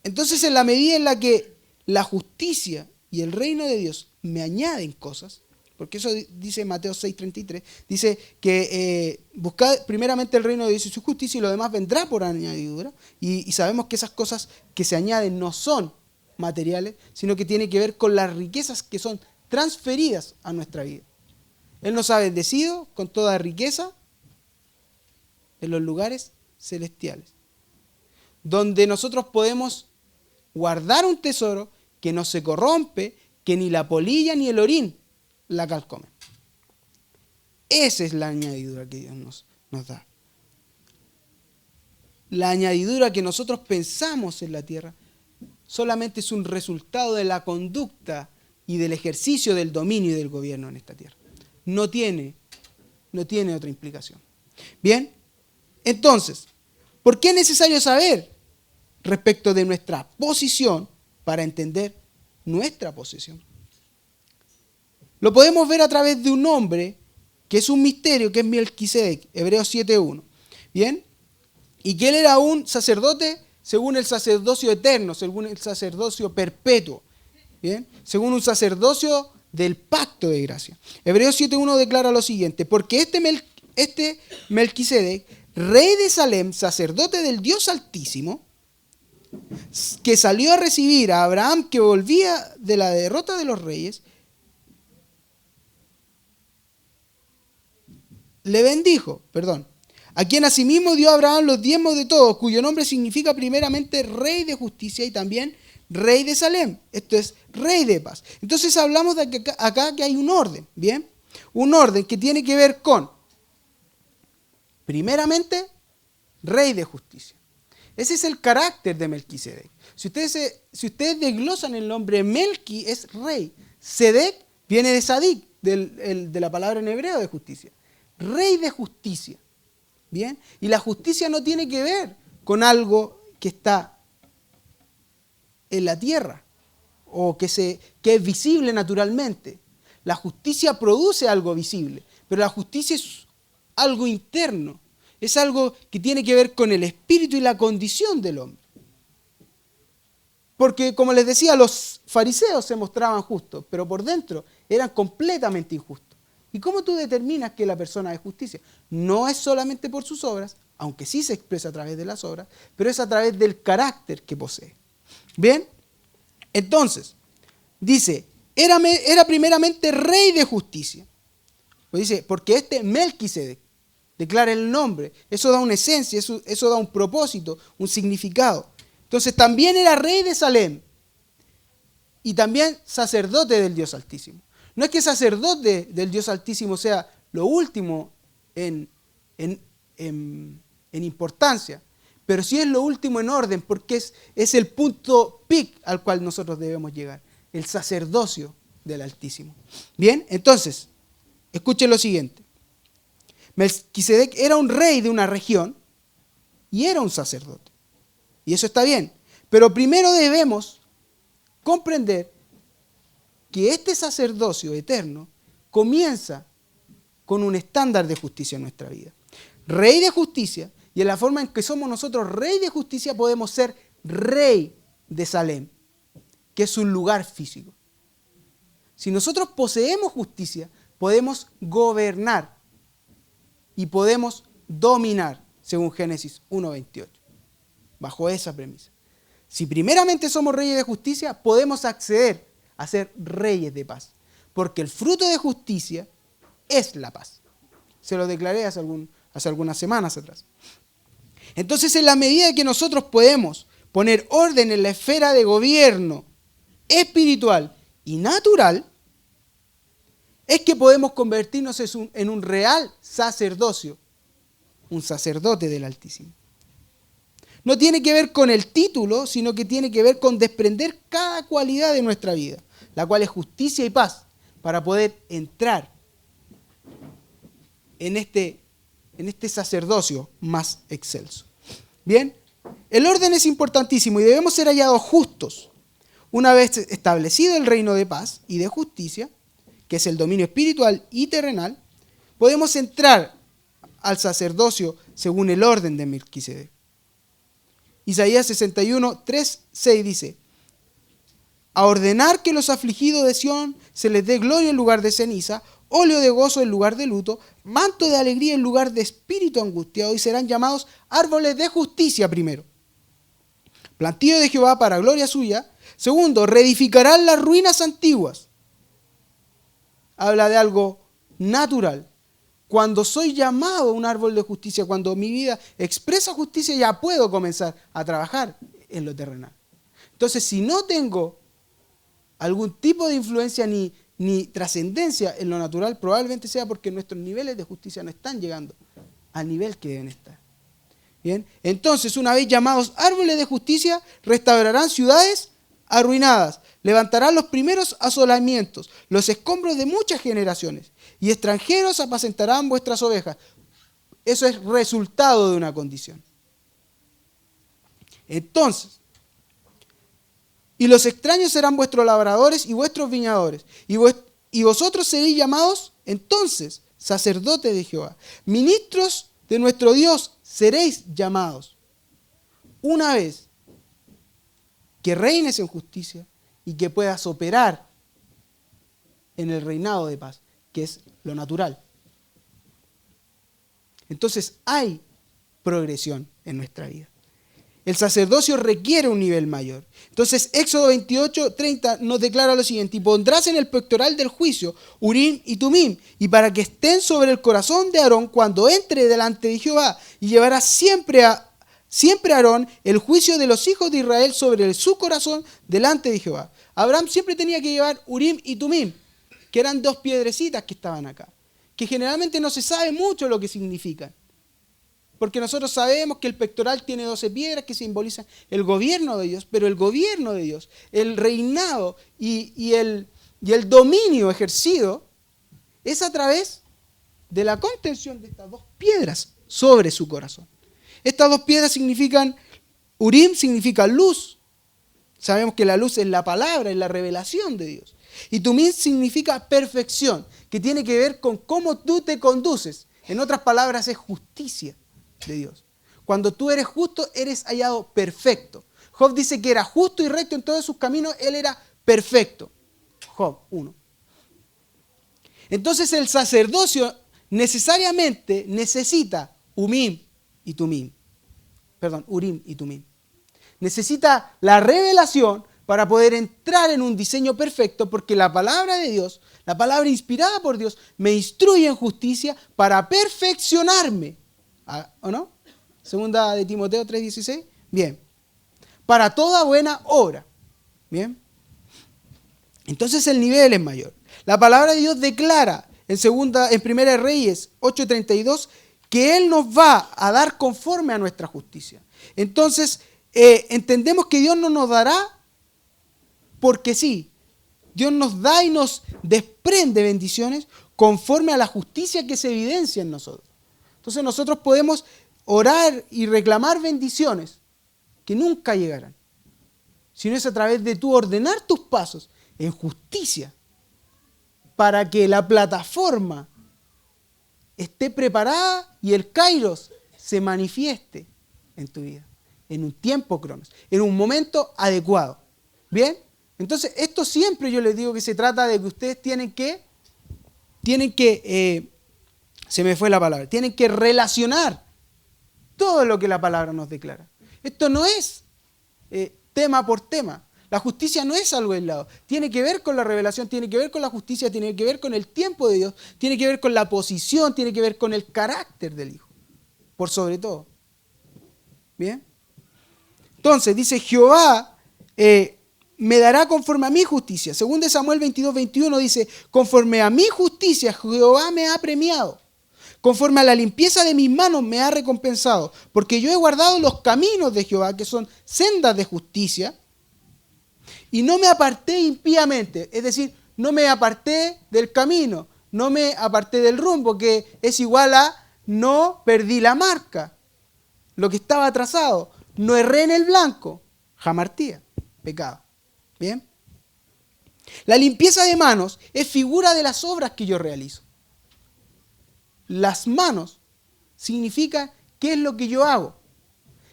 Speaker 1: Entonces, en la medida en la que la justicia y el reino de Dios me añaden cosas, porque eso dice Mateo 6:33, dice que buscad primeramente el reino de Dios y su justicia y lo demás vendrá por añadidura, y sabemos que esas cosas que se añaden no son materiales, sino que tiene que ver con las riquezas que son transferidas a nuestra vida. Él nos ha bendecido con toda riqueza en los lugares celestiales, donde nosotros podemos guardar un tesoro que no se corrompe, que ni la polilla ni el orín la carcomen. Esa es la añadidura que Dios nos da. La añadidura que nosotros pensamos en la tierra solamente es un resultado de la conducta y del ejercicio del dominio y del gobierno en esta tierra. No tiene otra implicación. Bien, entonces, ¿por qué es necesario saber respecto de nuestra posición para entender nuestra posesión? Lo podemos ver a través de un hombre que es un misterio, que es Melquisedec, Hebreos 7:1. ¿Bien? Y que él era un sacerdote según el sacerdocio eterno, según el sacerdocio perpetuo. ¿Bien? Según un sacerdocio del pacto de gracia. Hebreos 7:1 declara lo siguiente: porque este Melquisedec, rey de Salem, sacerdote del Dios Altísimo, que salió a recibir a Abraham que volvía de la derrota de los reyes, le bendijo, a quien asimismo dio a Abraham los diezmos de todos, cuyo nombre significa primeramente rey de justicia y también rey de Salem. Esto es rey de paz. Entonces hablamos de que acá que hay un orden, ¿bien? Un orden que tiene que ver con, primeramente, rey de justicia. Ese es el carácter de Melquisedec. Si ustedes desglosan el nombre, Melqui es rey. Sedec viene de Sadik, de la palabra en hebreo de justicia. Rey de justicia. ¿Bien? Y la justicia no tiene que ver con algo que está en la tierra o que es visible naturalmente. La justicia produce algo visible, pero la justicia es algo interno. Es algo que tiene que ver con el espíritu y la condición del hombre. Porque, como les decía, los fariseos se mostraban justos, pero por dentro eran completamente injustos. ¿Y cómo tú determinas que la persona es justicia? No es solamente por sus obras, aunque sí se expresa a través de las obras, pero es a través del carácter que posee. ¿Bien? Entonces, dice, era primeramente rey de justicia. Pues dice, porque este Melquisedec, declara el nombre, eso da una esencia, eso da un propósito, un significado. Entonces también era rey de Salem y también sacerdote del Dios Altísimo. No es que sacerdote del Dios Altísimo sea lo último en importancia, pero sí es lo último en orden, porque es el punto pic al cual nosotros debemos llegar, el sacerdocio del Altísimo. Bien, entonces, escuchen lo siguiente. Melquisedec era un rey de una región y era un sacerdote. Y eso está bien. Pero primero debemos comprender que este sacerdocio eterno comienza con un estándar de justicia en nuestra vida. Rey de justicia, y en la forma en que somos nosotros rey de justicia podemos ser rey de Salem, que es un lugar físico. Si nosotros poseemos justicia, podemos gobernar y podemos dominar, según Génesis 1:28, bajo esa premisa. Si primeramente somos reyes de justicia, podemos acceder a ser reyes de paz, porque el fruto de justicia es la paz. Se lo declaré hace algunas semanas atrás. Entonces, en la medida que nosotros podemos poner orden en la esfera de gobierno espiritual y natural, es que podemos convertirnos en un real sacerdocio, un sacerdote del Altísimo. No tiene que ver con el título, sino que tiene que ver con desprender cada cualidad de nuestra vida, la cual es justicia y paz, para poder entrar en este sacerdocio más excelso. Bien, el orden es importantísimo y debemos ser hallados justos. Una vez establecido el reino de paz y de justicia, que es el dominio espiritual y terrenal, podemos entrar al sacerdocio según el orden de Melquisedec. Isaías 61, 3, 6 dice: a ordenar que los afligidos de Sión se les dé gloria en lugar de ceniza, óleo de gozo en lugar de luto, manto de alegría en lugar de espíritu angustiado, y serán llamados árboles de justicia primero. Plantío de Jehová para gloria suya. Segundo, reedificarán las ruinas antiguas. Habla de algo natural. Cuando soy llamado un árbol de justicia, cuando mi vida expresa justicia, ya puedo comenzar a trabajar en lo terrenal. Entonces, si no tengo algún tipo de influencia ni trascendencia en lo natural, probablemente sea porque nuestros niveles de justicia no están llegando al nivel que deben estar. Bien, entonces, una vez llamados árboles de justicia, restaurarán ciudades arruinadas, levantarán los primeros asolamientos, los escombros de muchas generaciones, y extranjeros apacentarán vuestras ovejas. Eso es resultado de una condición. Entonces, y los extraños serán vuestros labradores y vuestros viñadores, y vosotros seréis llamados entonces sacerdotes de Jehová, ministros de nuestro Dios seréis llamados. Una vez que reines en justicia y que puedas operar en el reinado de paz, que es lo natural. Entonces hay progresión en nuestra vida. El sacerdocio requiere un nivel mayor. Entonces Éxodo 28, 30 nos declara lo siguiente: y pondrás en el pectoral del juicio Urim y Tumim, y para que estén sobre el corazón de Aarón cuando entre delante de Jehová, y llevarás siempre Aarón el juicio de los hijos de Israel sobre su corazón delante de Jehová. Abraham siempre tenía que llevar Urim y Tumim, que eran dos piedrecitas que estaban acá, que generalmente no se sabe mucho lo que significan. Porque nosotros sabemos que el pectoral tiene 12 piedras que simbolizan el gobierno de Dios, pero el gobierno de Dios, el reinado y el dominio ejercido es a través de la contención de estas dos piedras sobre su corazón. Estas dos piedras significan, Urim significa luz. Sabemos que la luz es la palabra, es la revelación de Dios. Y Tumim significa perfección, que tiene que ver con cómo tú te conduces. En otras palabras, es justicia de Dios. Cuando tú eres justo, eres hallado perfecto. Job dice que era justo y recto en todos sus caminos, él era perfecto. Job 1. Entonces el sacerdocio necesariamente necesita Urim y Tumim. Necesita la revelación para poder entrar en un diseño perfecto, porque la palabra de Dios, la palabra inspirada por Dios, me instruye en justicia para perfeccionarme. ¿O no? Segunda de Timoteo 3:16. Bien. Para toda buena obra. Bien. Entonces el nivel es mayor. La palabra de Dios declara en Primera de Reyes 8:32 que Él nos va a dar conforme a nuestra justicia. Entonces entendemos que Dios no nos dará porque sí. Dios nos da y nos desprende bendiciones conforme a la justicia que se evidencia en nosotros. Entonces nosotros podemos orar y reclamar bendiciones que nunca llegarán, sino es a través de tú ordenar tus pasos en justicia para que la plataforma esté preparada y el kairos se manifieste en tu vida, en un tiempo cronos, en un momento adecuado. ¿Bien? Entonces, esto siempre yo les digo que se trata de que ustedes tienen que se me fue la palabra, tienen que relacionar todo lo que la palabra nos declara. Esto no es tema por tema. La justicia no es algo aislado. Tiene que ver con la revelación, tiene que ver con la justicia, tiene que ver con el tiempo de Dios, tiene que ver con la posición, tiene que ver con el carácter del Hijo, por sobre todo. ¿Bien? Entonces, dice Jehová me dará conforme a mi justicia. Según de Samuel 22:21 dice, conforme a mi justicia Jehová me ha premiado. Conforme a la limpieza de mis manos me ha recompensado, porque yo he guardado los caminos de Jehová, que son sendas de justicia, y no me aparté impíamente, es decir, no me aparté del camino, no me aparté del rumbo, que es igual a no perdí la marca, lo que estaba trazado, no erré en el blanco, jamartía, pecado. ¿Bien? La limpieza de manos es figura de las obras que yo realizo. Las manos significa qué es lo que yo hago.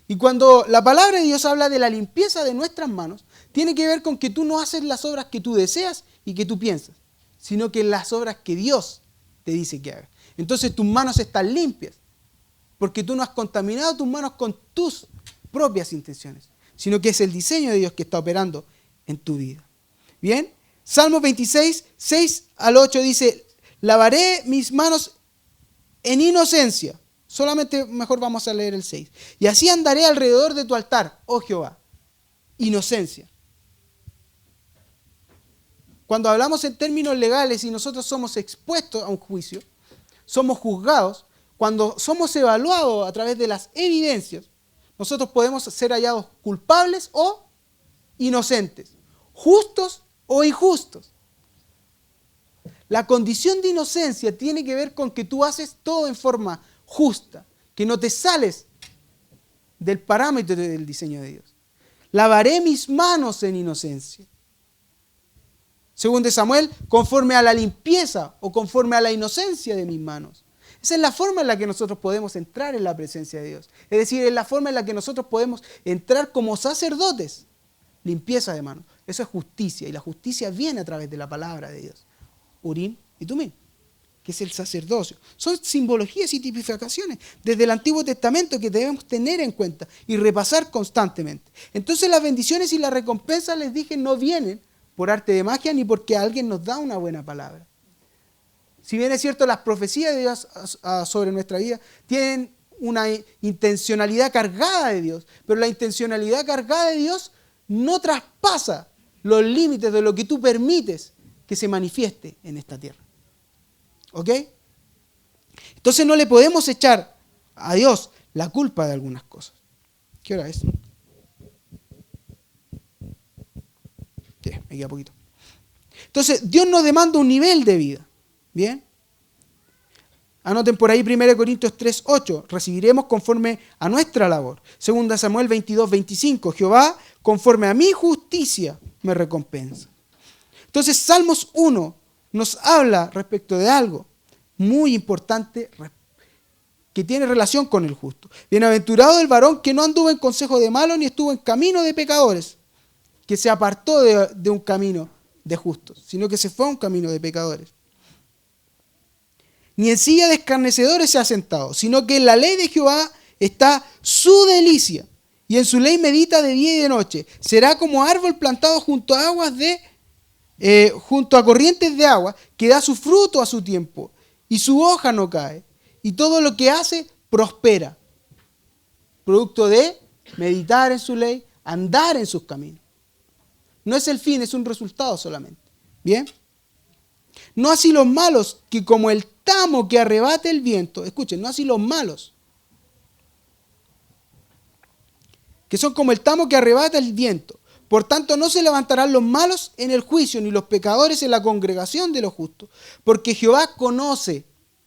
Speaker 1: Y cuando la palabra de Dios habla de la limpieza de nuestras manos, tiene que ver con que tú no haces las obras que tú deseas y que tú piensas, sino que las obras que Dios te dice que hagas. Entonces tus manos están limpias, porque tú no has contaminado tus manos con tus propias intenciones, sino que es el diseño de Dios que está operando en tu vida. Bien, Salmo 26, 6 al 8 dice, lavaré mis manos en inocencia. Solamente mejor vamos a leer el 6. Y así andaré alrededor de tu altar, oh Jehová. Inocencia. Cuando hablamos en términos legales y nosotros somos expuestos a un juicio, somos juzgados, cuando somos evaluados a través de las evidencias, nosotros podemos ser hallados culpables o inocentes, justos o injustos. La condición de inocencia tiene que ver con que tú haces todo en forma justa, que no te sales del parámetro del diseño de Dios. Lavaré mis manos en inocencia. Según de Samuel, conforme a la limpieza o conforme a la inocencia de mis manos. Esa es la forma en la que nosotros podemos entrar en la presencia de Dios. Es decir, es la forma en la que nosotros podemos entrar como sacerdotes. Limpieza de manos. Eso es justicia. Y la justicia viene a través de la palabra de Dios. Urim y Tumim, que es el sacerdocio. Son simbologías y tipificaciones desde el Antiguo Testamento que debemos tener en cuenta y repasar constantemente. Entonces las bendiciones y las recompensas, les dije, no vienen por arte de magia ni porque alguien nos da una buena palabra. Si bien es cierto, las profecías de Dios sobre nuestra vida tienen una intencionalidad cargada de Dios, pero la intencionalidad cargada de Dios no traspasa los límites de lo que tú permites que se manifieste en esta tierra. ¿Ok? Entonces no le podemos echar a Dios la culpa de algunas cosas. ¿Qué hora es? Sí, me queda poquito. Entonces, Dios nos demanda un nivel de vida. ¿Bien? Anoten por ahí 1 Corintios 3:8. Recibiremos conforme a nuestra labor. 2 Samuel 22:25. Jehová, conforme a mi justicia, me recompensa. Entonces, Salmos 1 nos habla respecto de algo muy importante que tiene relación con el justo. Bienaventurado el varón que no anduvo en consejo de malos ni estuvo en camino de pecadores, que se apartó de un camino de justos, sino que se fue a un camino de pecadores. Ni en silla de escarnecedores se ha sentado, sino que en la ley de Jehová está su delicia, y en su ley medita de día y de noche. Será como árbol plantado junto a corrientes de agua, que da su fruto a su tiempo, y su hoja no cae, y todo lo que hace prospera. Producto de meditar en su ley, andar en sus caminos. No es el fin, es un resultado solamente. ¿Bien? No así los malos, que como el tamo que arrebata el viento, escuchen, no así los malos, que son como el tamo que arrebata el viento. Por tanto, no se levantarán los malos en el juicio, ni los pecadores en la congregación de los justos, porque Jehová conoce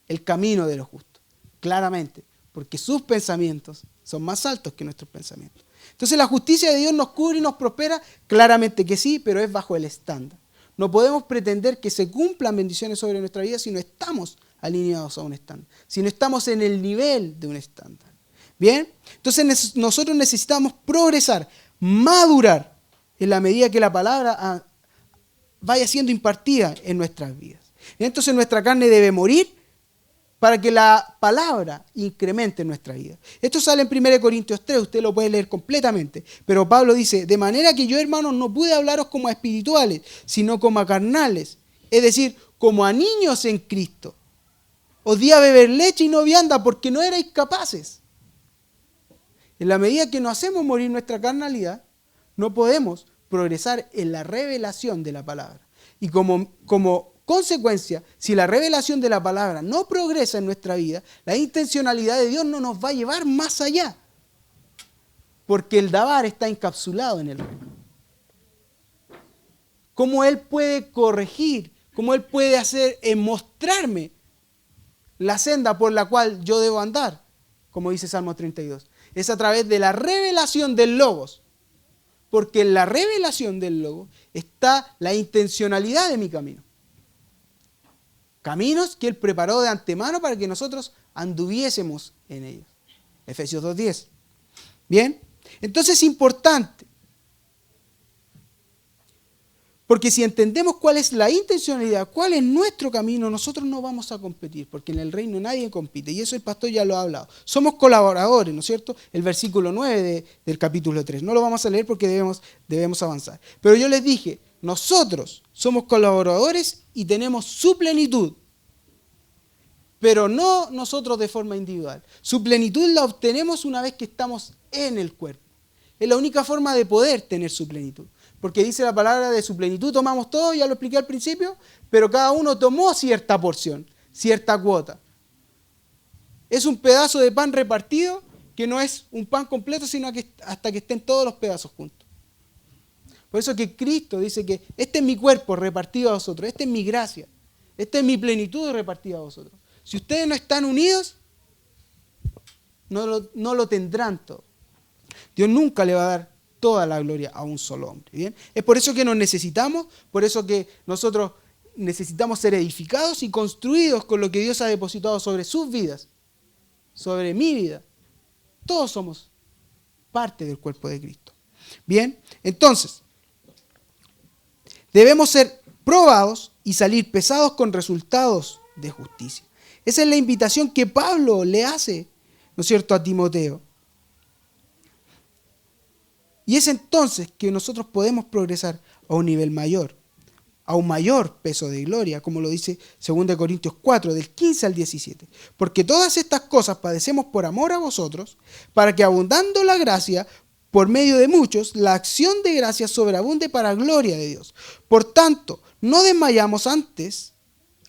Speaker 1: el camino de los justos, claramente, porque sus pensamientos son más altos que nuestros pensamientos. Entonces, la justicia de Dios nos cubre y nos prospera, claramente que sí, pero es bajo el estándar. no podemos pretender que se cumplan bendiciones sobre nuestra vida si no estamos alineados a un estándar, si no estamos en el nivel de un estándar. ¿Bien? Entonces nosotros necesitamos progresar, madurar en la medida que la palabra vaya siendo impartida en nuestras vidas. Entonces nuestra carne debe morir para que la palabra incremente en nuestra vida. Esto sale en 1 Corintios 3, usted lo puede leer completamente. Pero Pablo dice, de manera que yo, hermanos, no pude hablaros como a espirituales, sino como a carnales. Es decir, como a niños en Cristo. Os di a beber leche y no vianda porque no erais capaces. En la medida que no hacemos morir nuestra carnalidad, no podemos progresar en la revelación de la palabra. Y como consecuencia, si la revelación de la palabra no progresa en nuestra vida, la intencionalidad de Dios no nos va a llevar más allá. Porque el Dabar está encapsulado en el reino. ¿Cómo Él puede corregir? ¿Cómo Él puede hacer mostrarme la senda por la cual yo debo andar? Como dice Salmo 32. Es a través de la revelación del Logos. Porque en la revelación del Logos está la intencionalidad de mi camino. Caminos que Él preparó de antemano para que nosotros anduviésemos en ellos. Efesios 2:10. Bien, entonces es importante. Porque si entendemos cuál es la intencionalidad, cuál es nuestro camino, nosotros no vamos a competir, porque en el reino nadie compite. Y eso el pastor ya lo ha hablado. Somos colaboradores, ¿no es cierto? El versículo 9 del capítulo 3. No lo vamos a leer porque debemos avanzar. Pero yo les dije, nosotros somos colaboradores y tenemos su plenitud. Pero no nosotros de forma individual. Su plenitud la obtenemos una vez que estamos en el cuerpo. Es la única forma de poder tener su plenitud. Porque dice la palabra de su plenitud, tomamos todo, ya lo expliqué al principio, pero cada uno tomó cierta porción, cierta cuota. Es un pedazo de pan repartido que no es un pan completo, sino que hasta que estén todos los pedazos juntos. Por eso que Cristo dice que este es mi cuerpo repartido a vosotros, esta es mi gracia, esta es mi plenitud repartida a vosotros. Si ustedes no están unidos, no lo tendrán todo. Dios nunca le va a dar toda la gloria a un solo hombre. ¿Bien? Es por eso que nos necesitamos, por eso que nosotros necesitamos ser edificados y construidos con lo que Dios ha depositado sobre sus vidas, sobre mi vida. Todos somos parte del cuerpo de Cristo. Bien, entonces, debemos ser probados y salir pesados con resultados de justicia. Esa es la invitación que Pablo le hace, ¿no es cierto?, a Timoteo. Y es entonces que nosotros podemos progresar a un nivel mayor, a un mayor peso de gloria, como lo dice 2 Corintios 4, del 15 al 17. Porque todas estas cosas padecemos por amor a vosotros, para que abundando la gracia, por medio de muchos, la acción de gracia sobreabunde para gloria de Dios. Por tanto, no desmayamos antes,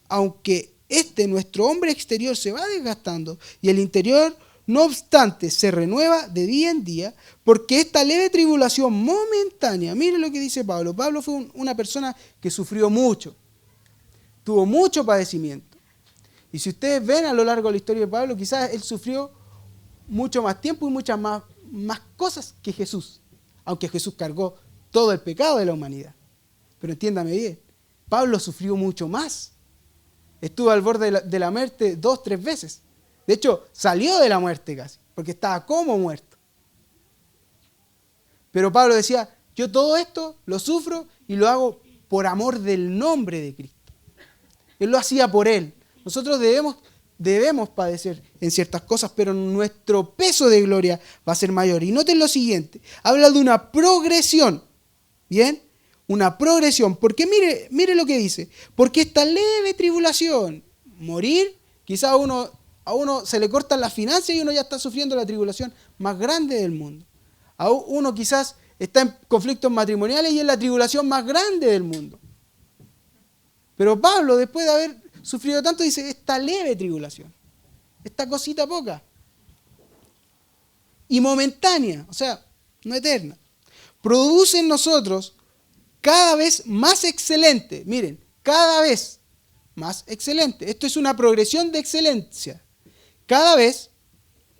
Speaker 1: aunque nuestro hombre exterior se va desgastando y el interior, no obstante, se renueva de día en día, porque esta leve tribulación momentánea, mire lo que dice Pablo. Pablo fue una persona que sufrió mucho, tuvo mucho padecimiento. Y si ustedes ven a lo largo de la historia de Pablo, quizás él sufrió mucho más tiempo y muchas más cosas que Jesús, aunque Jesús cargó todo el pecado de la humanidad. Pero entiéndame bien, Pablo sufrió mucho más. Estuvo al borde de la muerte 2, 3 veces. De hecho, salió de la muerte casi, porque estaba como muerto. Pero Pablo decía, yo todo esto lo sufro y lo hago por amor del nombre de Cristo. Él lo hacía por Él. Nosotros debemos padecer en ciertas cosas, pero nuestro peso de gloria va a ser mayor. Y noten lo siguiente, habla de una progresión, ¿bien? Una progresión, porque mire lo que dice, porque esta leve tribulación, morir, quizás a uno se le cortan las finanzas y uno ya está sufriendo la tribulación más grande del mundo. A uno quizás está en conflictos matrimoniales y es la tribulación más grande del mundo. Pero Pablo, después de haber sufrido tanto, dice, esta leve tribulación, esta cosita poca y momentánea, o sea, no eterna, produce en nosotros cada vez más excelente. Miren, cada vez más excelente. Esto es una progresión de excelencia. Cada vez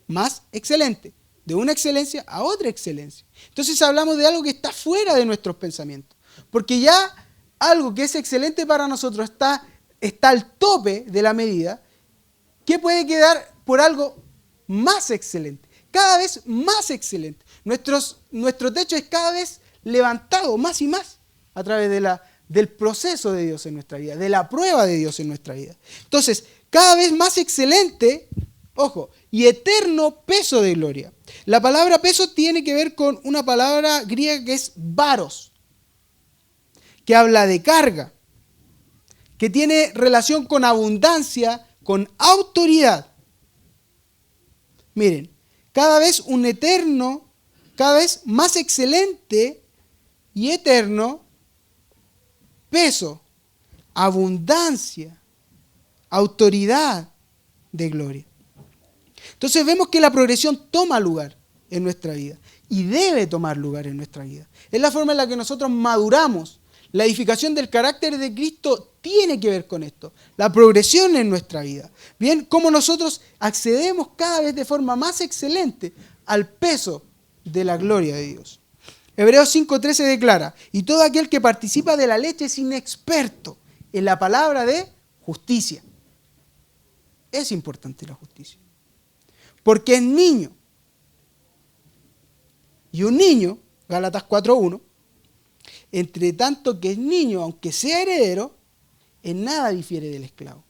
Speaker 1: más excelente. De una excelencia a otra excelencia. Entonces hablamos de algo que está fuera de nuestros pensamientos. Porque ya algo que es excelente para nosotros está al tope de la medida, ¿qué puede quedar por algo más excelente? Cada vez más excelente. Nuestro techo es cada vez levantado más y más a través del proceso de Dios en nuestra vida, de la prueba de Dios en nuestra vida. Entonces, cada vez más excelente, ojo, y eterno peso de gloria. La palabra peso tiene que ver con una palabra griega que es varos, que habla de carga, que tiene relación con abundancia, con autoridad. Miren, cada vez un eterno, cada vez más excelente y eterno peso, abundancia, autoridad de gloria. Entonces vemos que la progresión toma lugar en nuestra vida y debe tomar lugar en nuestra vida. Es la forma en la que nosotros maduramos. La edificación del carácter de Cristo tiene que ver con esto, la progresión en nuestra vida. Bien, cómo nosotros accedemos cada vez de forma más excelente al peso de la gloria de Dios. Hebreos 5:13 declara, y todo aquel que participa de la leche es inexperto en la palabra de justicia. Es importante la justicia, porque es niño. Y un niño, Gálatas 4:1, entre tanto que es niño, aunque sea heredero, en nada difiere del esclavo,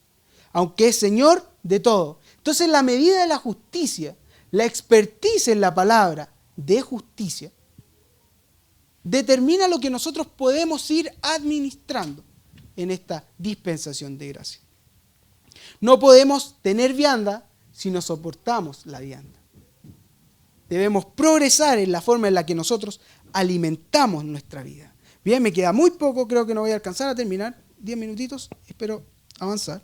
Speaker 1: aunque es señor de todo. Entonces, la medida de la justicia, la expertise en la palabra de justicia, determina lo que nosotros podemos ir administrando en esta dispensación de gracia. No podemos tener vianda si no soportamos la vianda. Debemos progresar en la forma en la que nosotros alimentamos nuestra vida. Bien, me queda muy poco, creo que no voy a alcanzar a terminar. 10 minutitos, espero avanzar.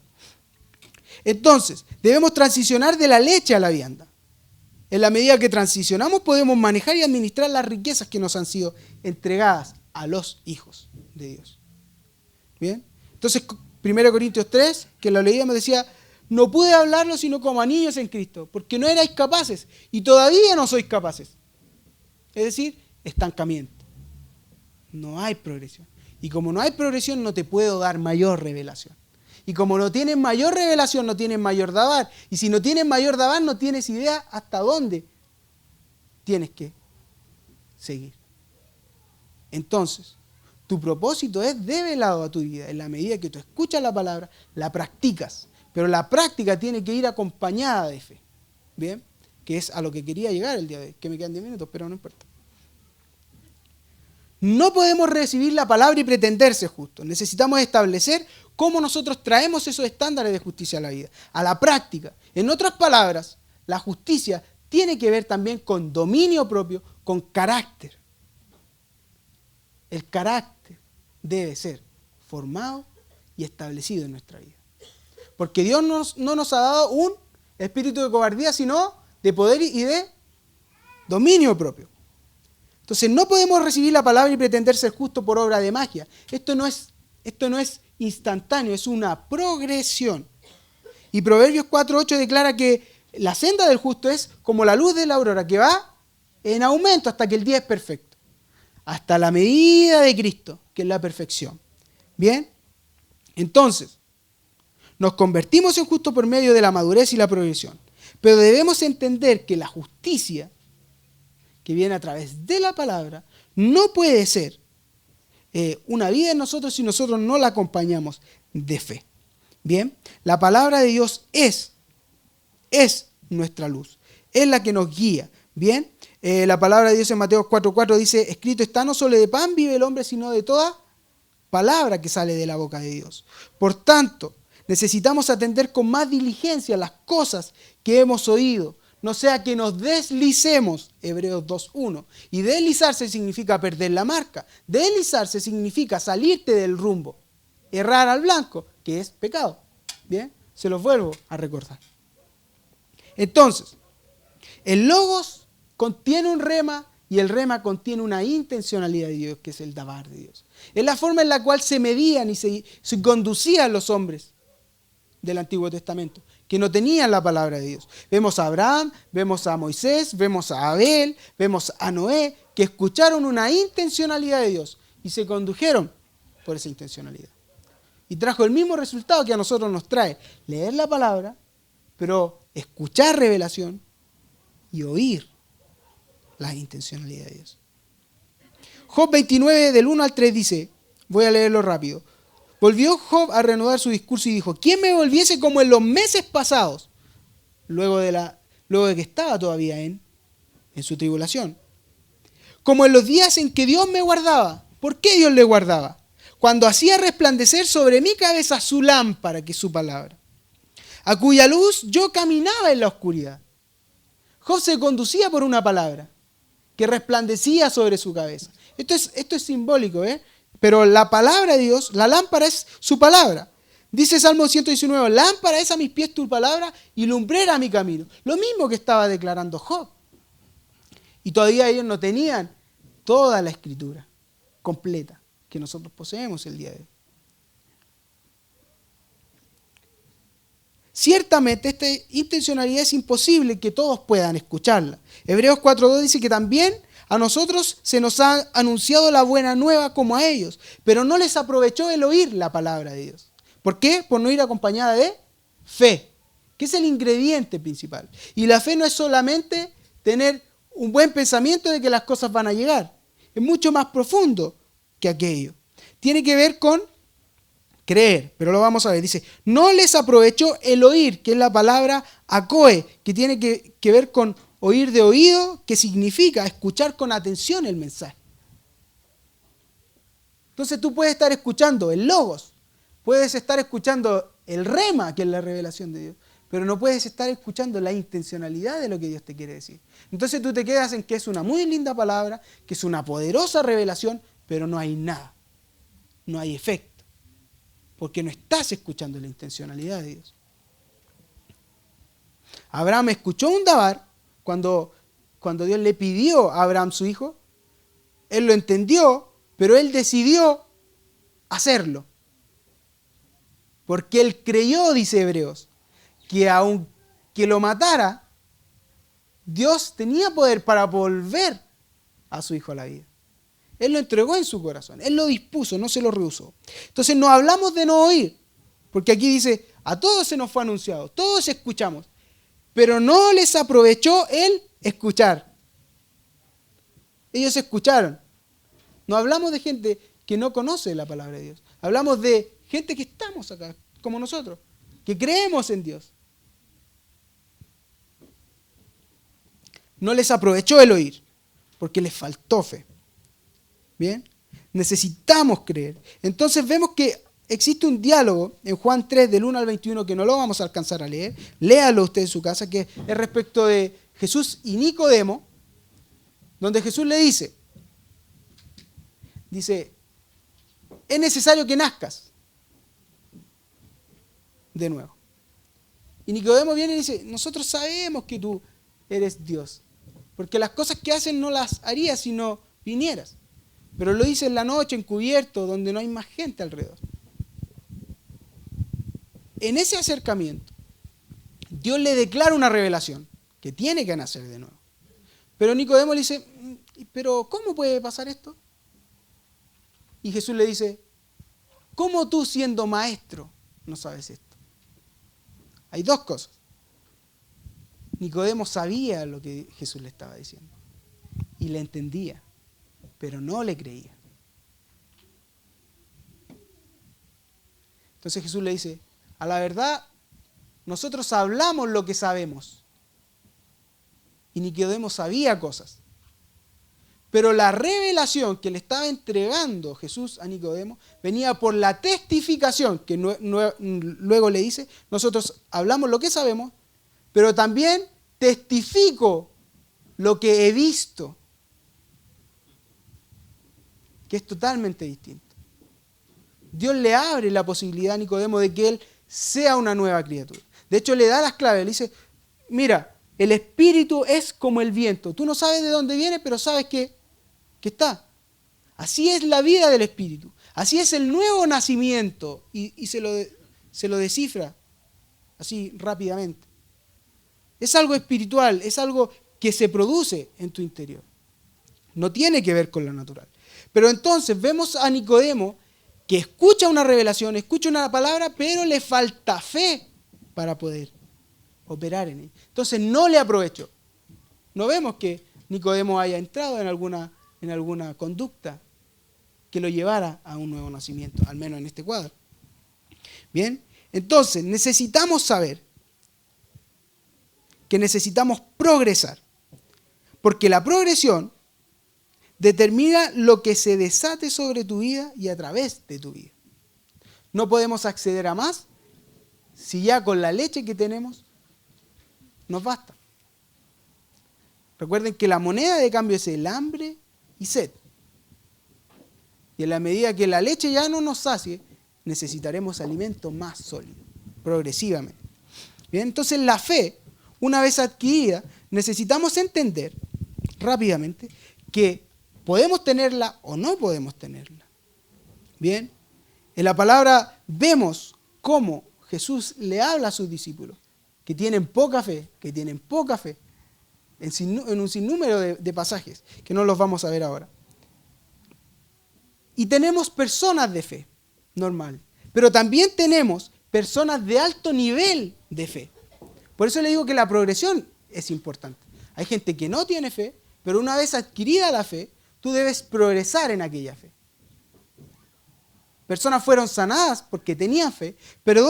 Speaker 1: Entonces, debemos transicionar de la leche a la vianda. En la medida que transicionamos, podemos manejar y administrar las riquezas que nos han sido entregadas a los hijos de Dios. Bien, entonces 1 Corintios 3, que lo leíamos, decía, no pude hablarlo sino como a niños en Cristo, porque no erais capaces y todavía no sois capaces. Es decir, estancamiento. No hay progresión. Y como no hay progresión, no te puedo dar mayor revelación. Y como no tienes mayor revelación, no tienes mayor dabar. Y si no tienes mayor dabar, no tienes idea hasta dónde tienes que seguir. Entonces, tu propósito es develado a tu vida en la medida que tú escuchas la palabra, la practicas. Pero la práctica tiene que ir acompañada de fe. ¿Bien? Que es a lo que quería llegar el día de hoy. Que me quedan 10 minutos, pero no importa. No podemos recibir la palabra y pretender ser justos. Necesitamos establecer cómo nosotros traemos esos estándares de justicia a la vida, a la práctica. En otras palabras, la justicia tiene que ver también con dominio propio, con carácter. El carácter debe ser formado y establecido en nuestra vida. Porque Dios no nos ha dado un espíritu de cobardía, sino de poder y de dominio propio. Entonces no podemos recibir la palabra y pretender ser justos por obra de magia. Esto no es instantáneo, es una progresión. Y Proverbios 4:8 declara que la senda del justo es como la luz de la aurora, que va en aumento hasta que el día es perfecto. Hasta la medida de Cristo, que es la perfección. ¿Bien? Entonces, nos convertimos en justos por medio de la madurez y la progresión. Pero debemos entender que la justicia que viene a través de la palabra, no puede ser una vida en nosotros si nosotros no la acompañamos de fe. Bien, la palabra de Dios es nuestra luz, es la que nos guía. Bien, la palabra de Dios en Mateo 4:4 dice, escrito está, no solo de pan vive el hombre, sino de toda palabra que sale de la boca de Dios. Por tanto, necesitamos atender con más diligencia las cosas que hemos oído, no sea que nos deslicemos, Hebreos 2:1. Y deslizarse significa perder la marca. Deslizarse significa salirte del rumbo. Errar al blanco, que es pecado. Bien, se los vuelvo a recordar. Entonces, el logos contiene un rema y el rema contiene una intencionalidad de Dios, que es el dabar de Dios. Es la forma en la cual se medían y se conducían los hombres del Antiguo Testamento, que no tenían la palabra de Dios. Vemos a Abraham, vemos a Moisés, vemos a Abel, vemos a Noé, que escucharon una intencionalidad de Dios y se condujeron por esa intencionalidad. Y trajo el mismo resultado que a nosotros nos trae leer la palabra, pero escuchar revelación y oír la intencionalidad de Dios. Job 29, del 1 al 3 dice, voy a leerlo rápido. Volvió Job a reanudar su discurso y dijo, ¿quién me volviese como en los meses pasados? Luego de que estaba todavía en su tribulación. Como en los días en que Dios me guardaba. ¿Por qué Dios le guardaba? Cuando hacía resplandecer sobre mi cabeza su lámpara, que es su palabra, a cuya luz yo caminaba en la oscuridad. Job se conducía por una palabra que resplandecía sobre su cabeza. Esto es simbólico, pero la palabra de Dios, la lámpara es su palabra. Dice Salmo 119, lámpara es a mis pies tu palabra y lumbrera a mi camino. Lo mismo que estaba declarando Job. Y todavía ellos no tenían toda la escritura completa que nosotros poseemos el día de hoy. Ciertamente esta intencionalidad es imposible que todos puedan escucharla. Hebreos 4.2 dice que también a nosotros se nos ha anunciado la buena nueva como a ellos, pero no les aprovechó el oír la palabra de Dios. ¿Por qué? Por no ir acompañada de fe, que es el ingrediente principal. Y la fe no es solamente tener un buen pensamiento de que las cosas van a llegar. Es mucho más profundo que aquello. Tiene que ver con creer, pero lo vamos a ver. Dice, no les aprovechó el oír, que es la palabra acoe, que tiene que ver con oír de oído, que significa escuchar con atención el mensaje. Entonces tú puedes estar escuchando el logos, puedes estar escuchando el rema, que es la revelación de Dios, pero no puedes estar escuchando la intencionalidad de lo que Dios te quiere decir. Entonces tú te quedas en que es una muy linda palabra, que es una poderosa revelación, pero no hay nada, no hay efecto, porque no estás escuchando la intencionalidad de Dios. Abraham escuchó un dabar cuando Dios le pidió a Abraham su hijo, él lo entendió, pero él decidió hacerlo. Porque él creyó, dice Hebreos, que aunque lo matara, Dios tenía poder para volver a su hijo a la vida. Él lo entregó en su corazón, él lo dispuso, no se lo rehusó. Entonces no hablamos de no oír, porque aquí dice, a todos se nos fue anunciado, todos escuchamos, pero no les aprovechó el escuchar. Ellos escucharon. No hablamos de gente que no conoce la palabra de Dios, hablamos de gente que estamos acá, como nosotros, que creemos en Dios. No les aprovechó el oír, porque les faltó fe. ¿Bien? Necesitamos creer. Entonces vemos que existe un diálogo en Juan 3, del 1 al 21, que no lo vamos a alcanzar a leer. Léalo usted en su casa, que es respecto de Jesús y Nicodemo, donde Jesús le dice, es necesario que nazcas de nuevo. Y Nicodemo viene y dice, nosotros sabemos que tú eres Dios, porque las cosas que haces no las harías si no vinieras. Pero lo dice en la noche, encubierto, donde no hay más gente alrededor. En ese acercamiento, Dios le declara una revelación, que tiene que nacer de nuevo. Pero Nicodemo le dice, ¿pero cómo puede pasar esto? Y Jesús le dice, ¿cómo tú siendo maestro no sabes esto? Hay dos cosas. Nicodemo sabía lo que Jesús le estaba diciendo y le entendía, pero no le creía. Entonces Jesús le dice, a la verdad, nosotros hablamos lo que sabemos. Y Nicodemo sabía cosas. Pero la revelación que le estaba entregando Jesús a Nicodemo venía por la testificación, que luego le dice, nosotros hablamos lo que sabemos, pero también testifico lo que he visto, que es totalmente distinto. Dios le abre la posibilidad a Nicodemo de que él sea una nueva criatura. De hecho, le da las claves, le dice, mira, el espíritu es como el viento. Tú no sabes de dónde viene, pero sabes que está. Así es la vida del espíritu. Así es el nuevo nacimiento. Y se lo descifra así rápidamente. Es algo espiritual, es algo que se produce en tu interior. No tiene que ver con lo natural. Pero entonces vemos a Nicodemo que escucha una revelación, escucha una palabra, pero le falta fe para poder operar en ella. Entonces no le aprovechó. No vemos que Nicodemo haya entrado en alguna conducta que lo llevara a un nuevo nacimiento, al menos en este cuadro. Bien, entonces necesitamos saber que necesitamos progresar, porque la progresión determina lo que se desate sobre tu vida y a través de tu vida. No podemos acceder a más si ya con la leche que tenemos nos basta. Recuerden que la moneda de cambio es el hambre y sed. Y en la medida que la leche ya no nos sacie, necesitaremos alimento más sólido, progresivamente. Bien, entonces la fe, una vez adquirida, necesitamos entender rápidamente que podemos tenerla o no podemos tenerla. Bien, en la palabra vemos cómo Jesús le habla a sus discípulos, que tienen poca fe, en un sinnúmero de pasajes, que no los vamos a ver ahora. Y tenemos personas de fe, normal, pero también tenemos personas de alto nivel de fe. Por eso le digo que la progresión es importante. Hay gente que no tiene fe, pero una vez adquirida la fe, tú debes progresar en aquella fe. Personas fueron sanadas porque tenían fe, pero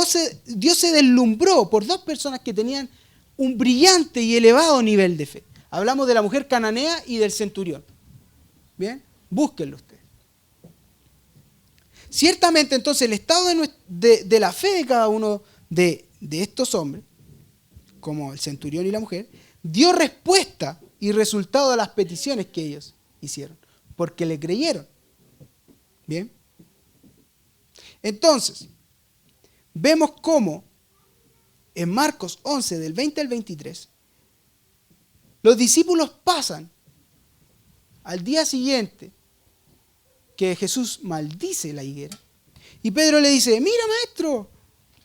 Speaker 1: Dios se deslumbró por dos personas que tenían un brillante y elevado nivel de fe. Hablamos de la mujer cananea y del centurión. Bien, búsquenlo ustedes. Ciertamente entonces el estado de la fe de cada uno de estos hombres, como el centurión y la mujer, dio respuesta y resultado a las peticiones que ellos hicieron, porque le creyeron. Bien. Entonces, vemos cómo en Marcos 11, del 20 al 23, los discípulos pasan al día siguiente que Jesús maldice la higuera. Y Pedro le dice, mira maestro,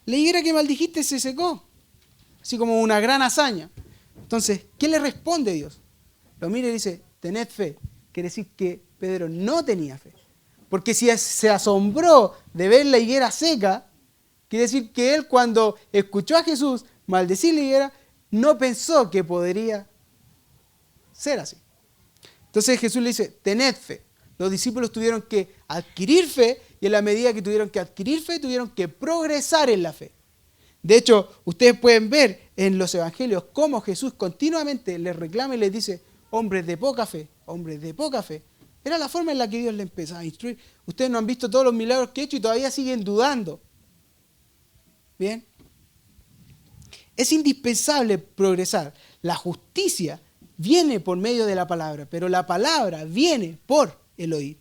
Speaker 1: la higuera que maldijiste se secó. Así como una gran hazaña. Entonces, ¿qué le responde Dios? Lo mira y dice, tened fe. Quiere decir que Pedro no tenía fe. Porque si se asombró de ver la higuera seca, quiere decir que él cuando escuchó a Jesús maldecir la higuera, no pensó que podría ser así. Entonces Jesús le dice, tened fe. Los discípulos tuvieron que adquirir fe y en la medida que tuvieron que adquirir fe, tuvieron que progresar en la fe. De hecho, ustedes pueden ver en los evangelios cómo Jesús continuamente les reclama y les dice, hombres de poca fe, hombres de poca fe. Era la forma en la que Dios le empezaba a instruir. Ustedes no han visto todos los milagros que he hecho y todavía siguen dudando. ¿Bien? Es indispensable progresar. La justicia viene por medio de la palabra, pero la palabra viene por el oír.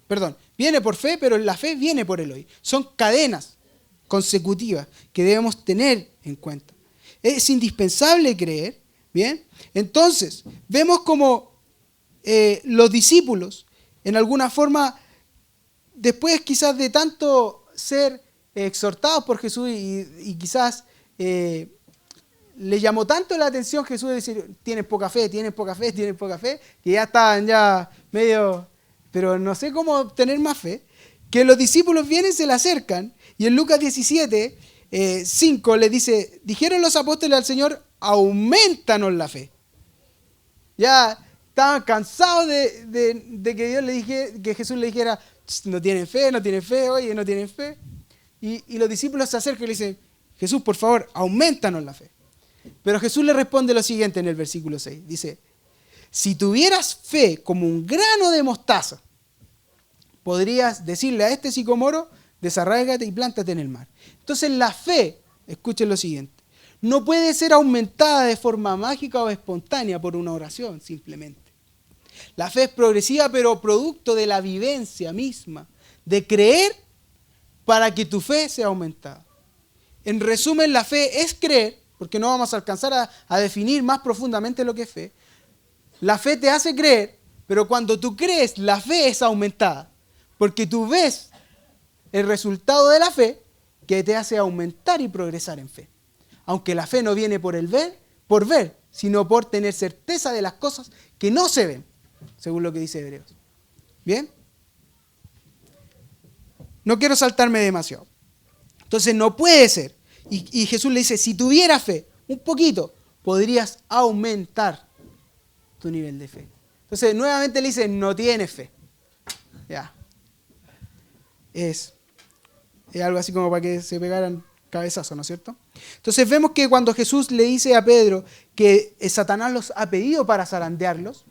Speaker 1: Perdón, viene por fe, pero la fe viene por el oír. Son cadenas consecutivas que debemos tener en cuenta. Es indispensable creer, ¿bien? Entonces, vemos como los discípulos, en alguna forma, después quizás de tanto ser exhortados por Jesús y quizás le llamó tanto la atención Jesús de decir, tienes poca fe, que ya estaban ya medio, pero no sé cómo tener más fe, que los discípulos vienen, se le acercan, y en Lucas 17, 5 le dice, dijeron los apóstoles al Señor, aumentanos la fe. Ya estaban cansados de que Jesús le dijera, no tienen fe, oye, no tienen fe. Y los discípulos se acercan y le dicen, Jesús, por favor, aumentanos la fe. Pero Jesús le responde lo siguiente en el versículo 6. Dice, si tuvieras fe como un grano de mostaza, podrías decirle a este sicomoro, desarráigate y plántate en el mar. Entonces la fe, escuchen lo siguiente, no puede ser aumentada de forma mágica o espontánea por una oración, simplemente. La fe es progresiva, pero producto de la vivencia misma, de creer para que tu fe sea aumentada. En resumen, la fe es creer, porque no vamos a alcanzar a definir más profundamente lo que es fe. La fe te hace creer, pero cuando tú crees, la fe es aumentada, porque tú ves el resultado de la fe que te hace aumentar y progresar en fe. Aunque la fe no viene por ver, sino por tener certeza de las cosas que no se ven, según lo que dice Hebreos. ¿Bien? no quiero saltarme demasiado. Entonces no puede ser. Y Jesús le dice, si tuviera fe, un poquito, podrías aumentar tu nivel de fe. Entonces nuevamente le dice, no tienes fe. Ya. Es algo así como para que se pegaran cabezazos, ¿no es cierto? Entonces vemos que cuando Jesús le dice a Pedro que Satanás los ha pedido para zarandearlos,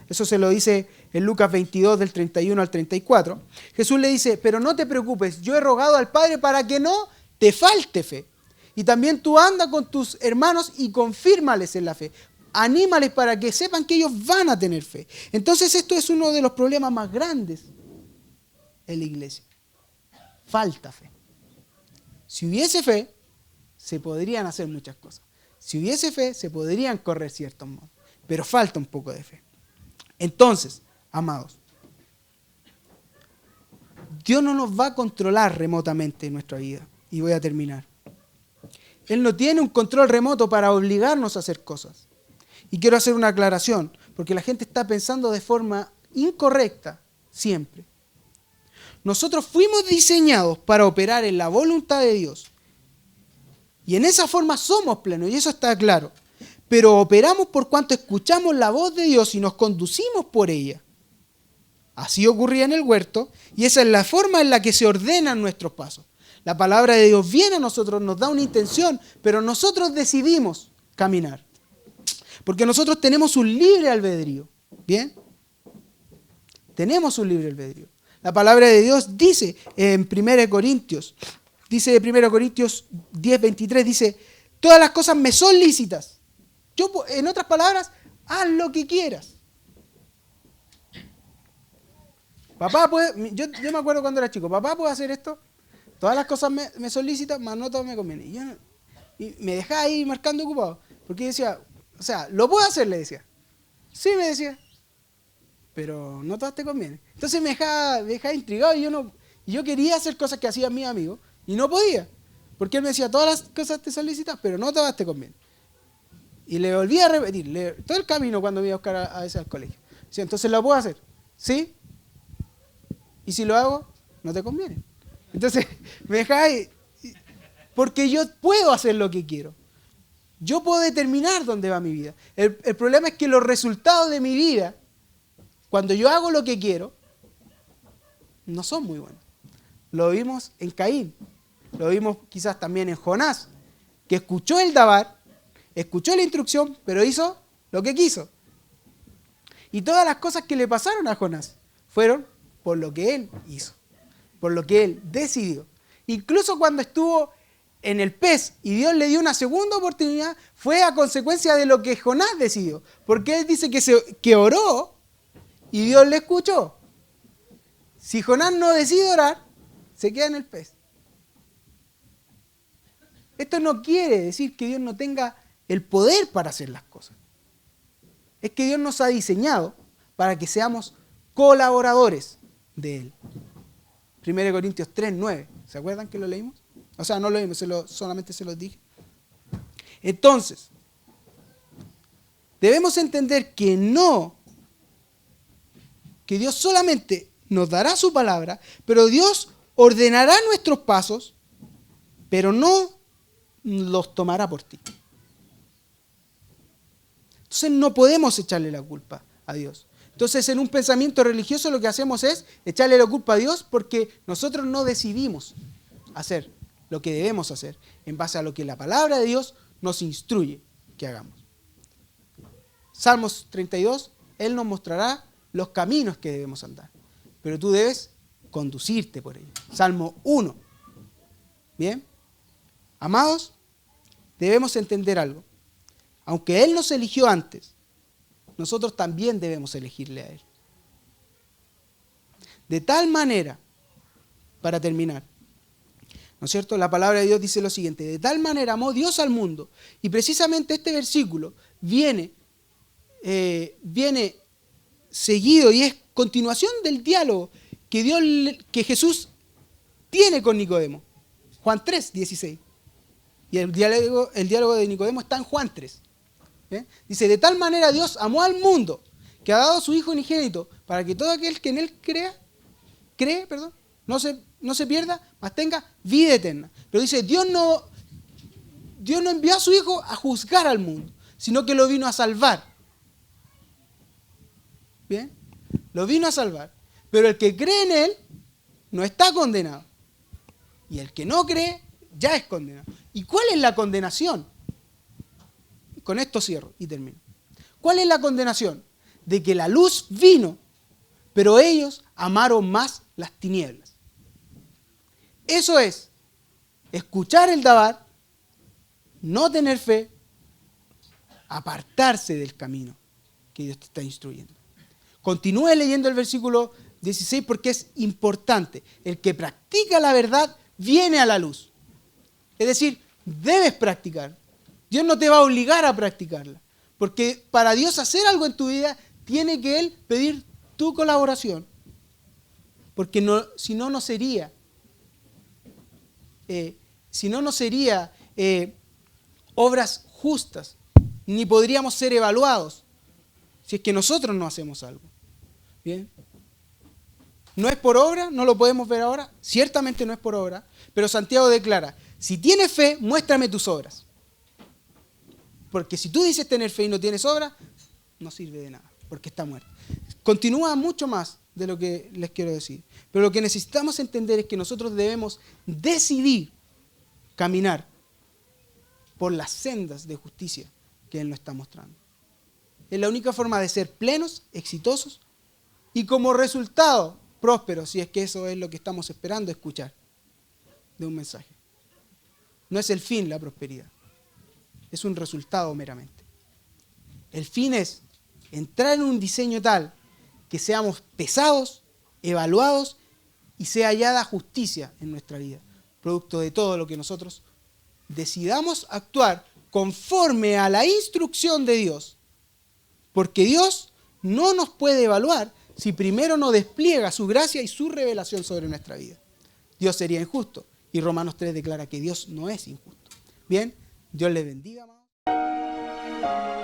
Speaker 1: eso se lo dice en Lucas 22 del 31 al 34, Jesús le dice, pero no te preocupes, yo he rogado al Padre para que no te falte fe. Y también tú anda con tus hermanos y confírmales en la fe. Anímales para que sepan que ellos van a tener fe. Entonces esto es uno de los problemas más grandes en la iglesia. Falta fe. Si hubiese fe, se podrían hacer muchas cosas. Si hubiese fe, se podrían correr ciertos modos. Pero falta un poco de fe. Entonces, amados, Dios no nos va a controlar remotamente en nuestra vida. Y voy a terminar. Él no tiene un control remoto para obligarnos a hacer cosas. Y quiero hacer una aclaración, porque la gente está pensando de forma incorrecta siempre. Nosotros fuimos diseñados para operar en la voluntad de Dios. Y en esa forma somos plenos, y eso está claro. Pero operamos por cuanto escuchamos la voz de Dios y nos conducimos por ella. Así ocurría en el huerto, y esa es la forma en la que se ordenan nuestros pasos. La palabra de Dios viene a nosotros, nos da una intención, pero nosotros decidimos caminar. Porque nosotros tenemos un libre albedrío. ¿Bien? Tenemos un libre albedrío. La palabra de Dios dice en 1 Corintios, dice de 1 Corintios 10:23, dice, todas las cosas me son lícitas. En otras palabras, haz lo que quieras. Papá puede, yo me acuerdo cuando era chico, papá puede hacer esto, todas las cosas me son lícitas, mas no todo me conviene. Y me dejaba ahí marcando ocupado, porque decía, o sea, ¿lo puedo hacer? Le decía. Sí, me decía, pero no todas te convienen. Entonces me dejaba intrigado y yo quería hacer cosas que hacían mis amigos y no podía, porque él me decía, todas las cosas te son lícitas, pero no todas te convienen. Y le volví a repetir, todo el camino cuando me iba a buscar a veces al colegio. Decía, entonces lo puedo hacer, ¿sí? Y si lo hago, no te conviene. Entonces me dejaba ahí, porque yo puedo hacer lo que quiero. Yo puedo determinar dónde va mi vida. El problema es que los resultados de mi vida, cuando yo hago lo que quiero, no son muy buenos. Lo vimos en Caín, lo vimos quizás también en Jonás, que escuchó el Dabar, escuchó la instrucción, pero hizo lo que quiso. Y todas las cosas que le pasaron a Jonás fueron por lo que él hizo, por lo que él decidió. Incluso cuando estuvo en el pez y Dios le dio una segunda oportunidad, fue a consecuencia de lo que Jonás decidió. Porque él dice que oró y Dios le escuchó. Si Jonás no decide orar, se queda en el pez. Esto no quiere decir que Dios no tenga el poder para hacer las cosas. Es que Dios nos ha diseñado para que seamos colaboradores de Él. 1 Corintios 3:9. ¿Se acuerdan que lo leímos? O sea, no lo leímos, solamente se los dije. Entonces, debemos entender que Dios solamente nos dará su palabra, pero Dios ordenará nuestros pasos, pero no los tomará por ti. Entonces no podemos echarle la culpa a Dios. Entonces en un pensamiento religioso lo que hacemos es echarle la culpa a Dios porque nosotros no decidimos hacer lo que debemos hacer en base a lo que la palabra de Dios nos instruye que hagamos. Salmos 32, Él nos mostrará los caminos que debemos andar, pero tú debes conducirte por ellos. Salmo 1. Bien, amados, debemos entender algo. Aunque Él nos eligió antes, nosotros también debemos elegirle a Él. De tal manera, para terminar, ¿no es cierto? La palabra de Dios dice lo siguiente: de tal manera amó Dios al mundo. Y precisamente este versículo viene seguido y es continuación del diálogo que Jesús tiene con Nicodemo. Juan 3:16. Y el diálogo de Nicodemo está en Juan 3. Dice, de tal manera Dios amó al mundo que ha dado a su Hijo unigénito para que todo aquel que en Él cree, no no se pierda, mas tenga vida eterna. Pero dice, Dios no envió a su Hijo a juzgar al mundo, sino que lo vino a salvar. ¿Bien? Lo vino a salvar. Pero el que cree en Él no está condenado. Y el que no cree ya es condenado. ¿Y cuál es la condenación? Con esto cierro y termino. ¿Cuál es la condenación? De que la luz vino, pero ellos amaron más las tinieblas. Eso es escuchar el Dabar, no tener fe, apartarse del camino que Dios te está instruyendo. Continúe leyendo el versículo 16 porque es importante. El que practica la verdad viene a la luz. Es decir, debes practicar. Dios no te va a obligar a practicarla. Porque para Dios hacer algo en tu vida, tiene que Él pedir tu colaboración. Porque si no, no sería obras justas. Ni podríamos ser evaluados si es que nosotros no hacemos algo. ¿Bien? No es por obra, no lo podemos ver ahora. Ciertamente no es por obra. Pero Santiago declara, si tienes fe, muéstrame tus obras. Porque si tú dices tener fe y no tienes obra, no sirve de nada, porque está muerto. Continúa mucho más de lo que les quiero decir. Pero lo que necesitamos entender es que nosotros debemos decidir caminar por las sendas de justicia que Él nos está mostrando. Es la única forma de ser plenos, exitosos y como resultado prósperos, si es que eso es lo que estamos esperando escuchar de un mensaje. No es el fin la prosperidad, es un resultado meramente. El fin es entrar en un diseño tal que seamos pesados, evaluados y sea hallada justicia en nuestra vida, producto de todo lo que nosotros decidamos actuar conforme a la instrucción de Dios. Porque Dios no nos puede evaluar si primero no despliega su gracia y su revelación sobre nuestra vida. Dios sería injusto. Y Romanos 3 declara que Dios no es injusto. Bien, Dios les bendiga, amados.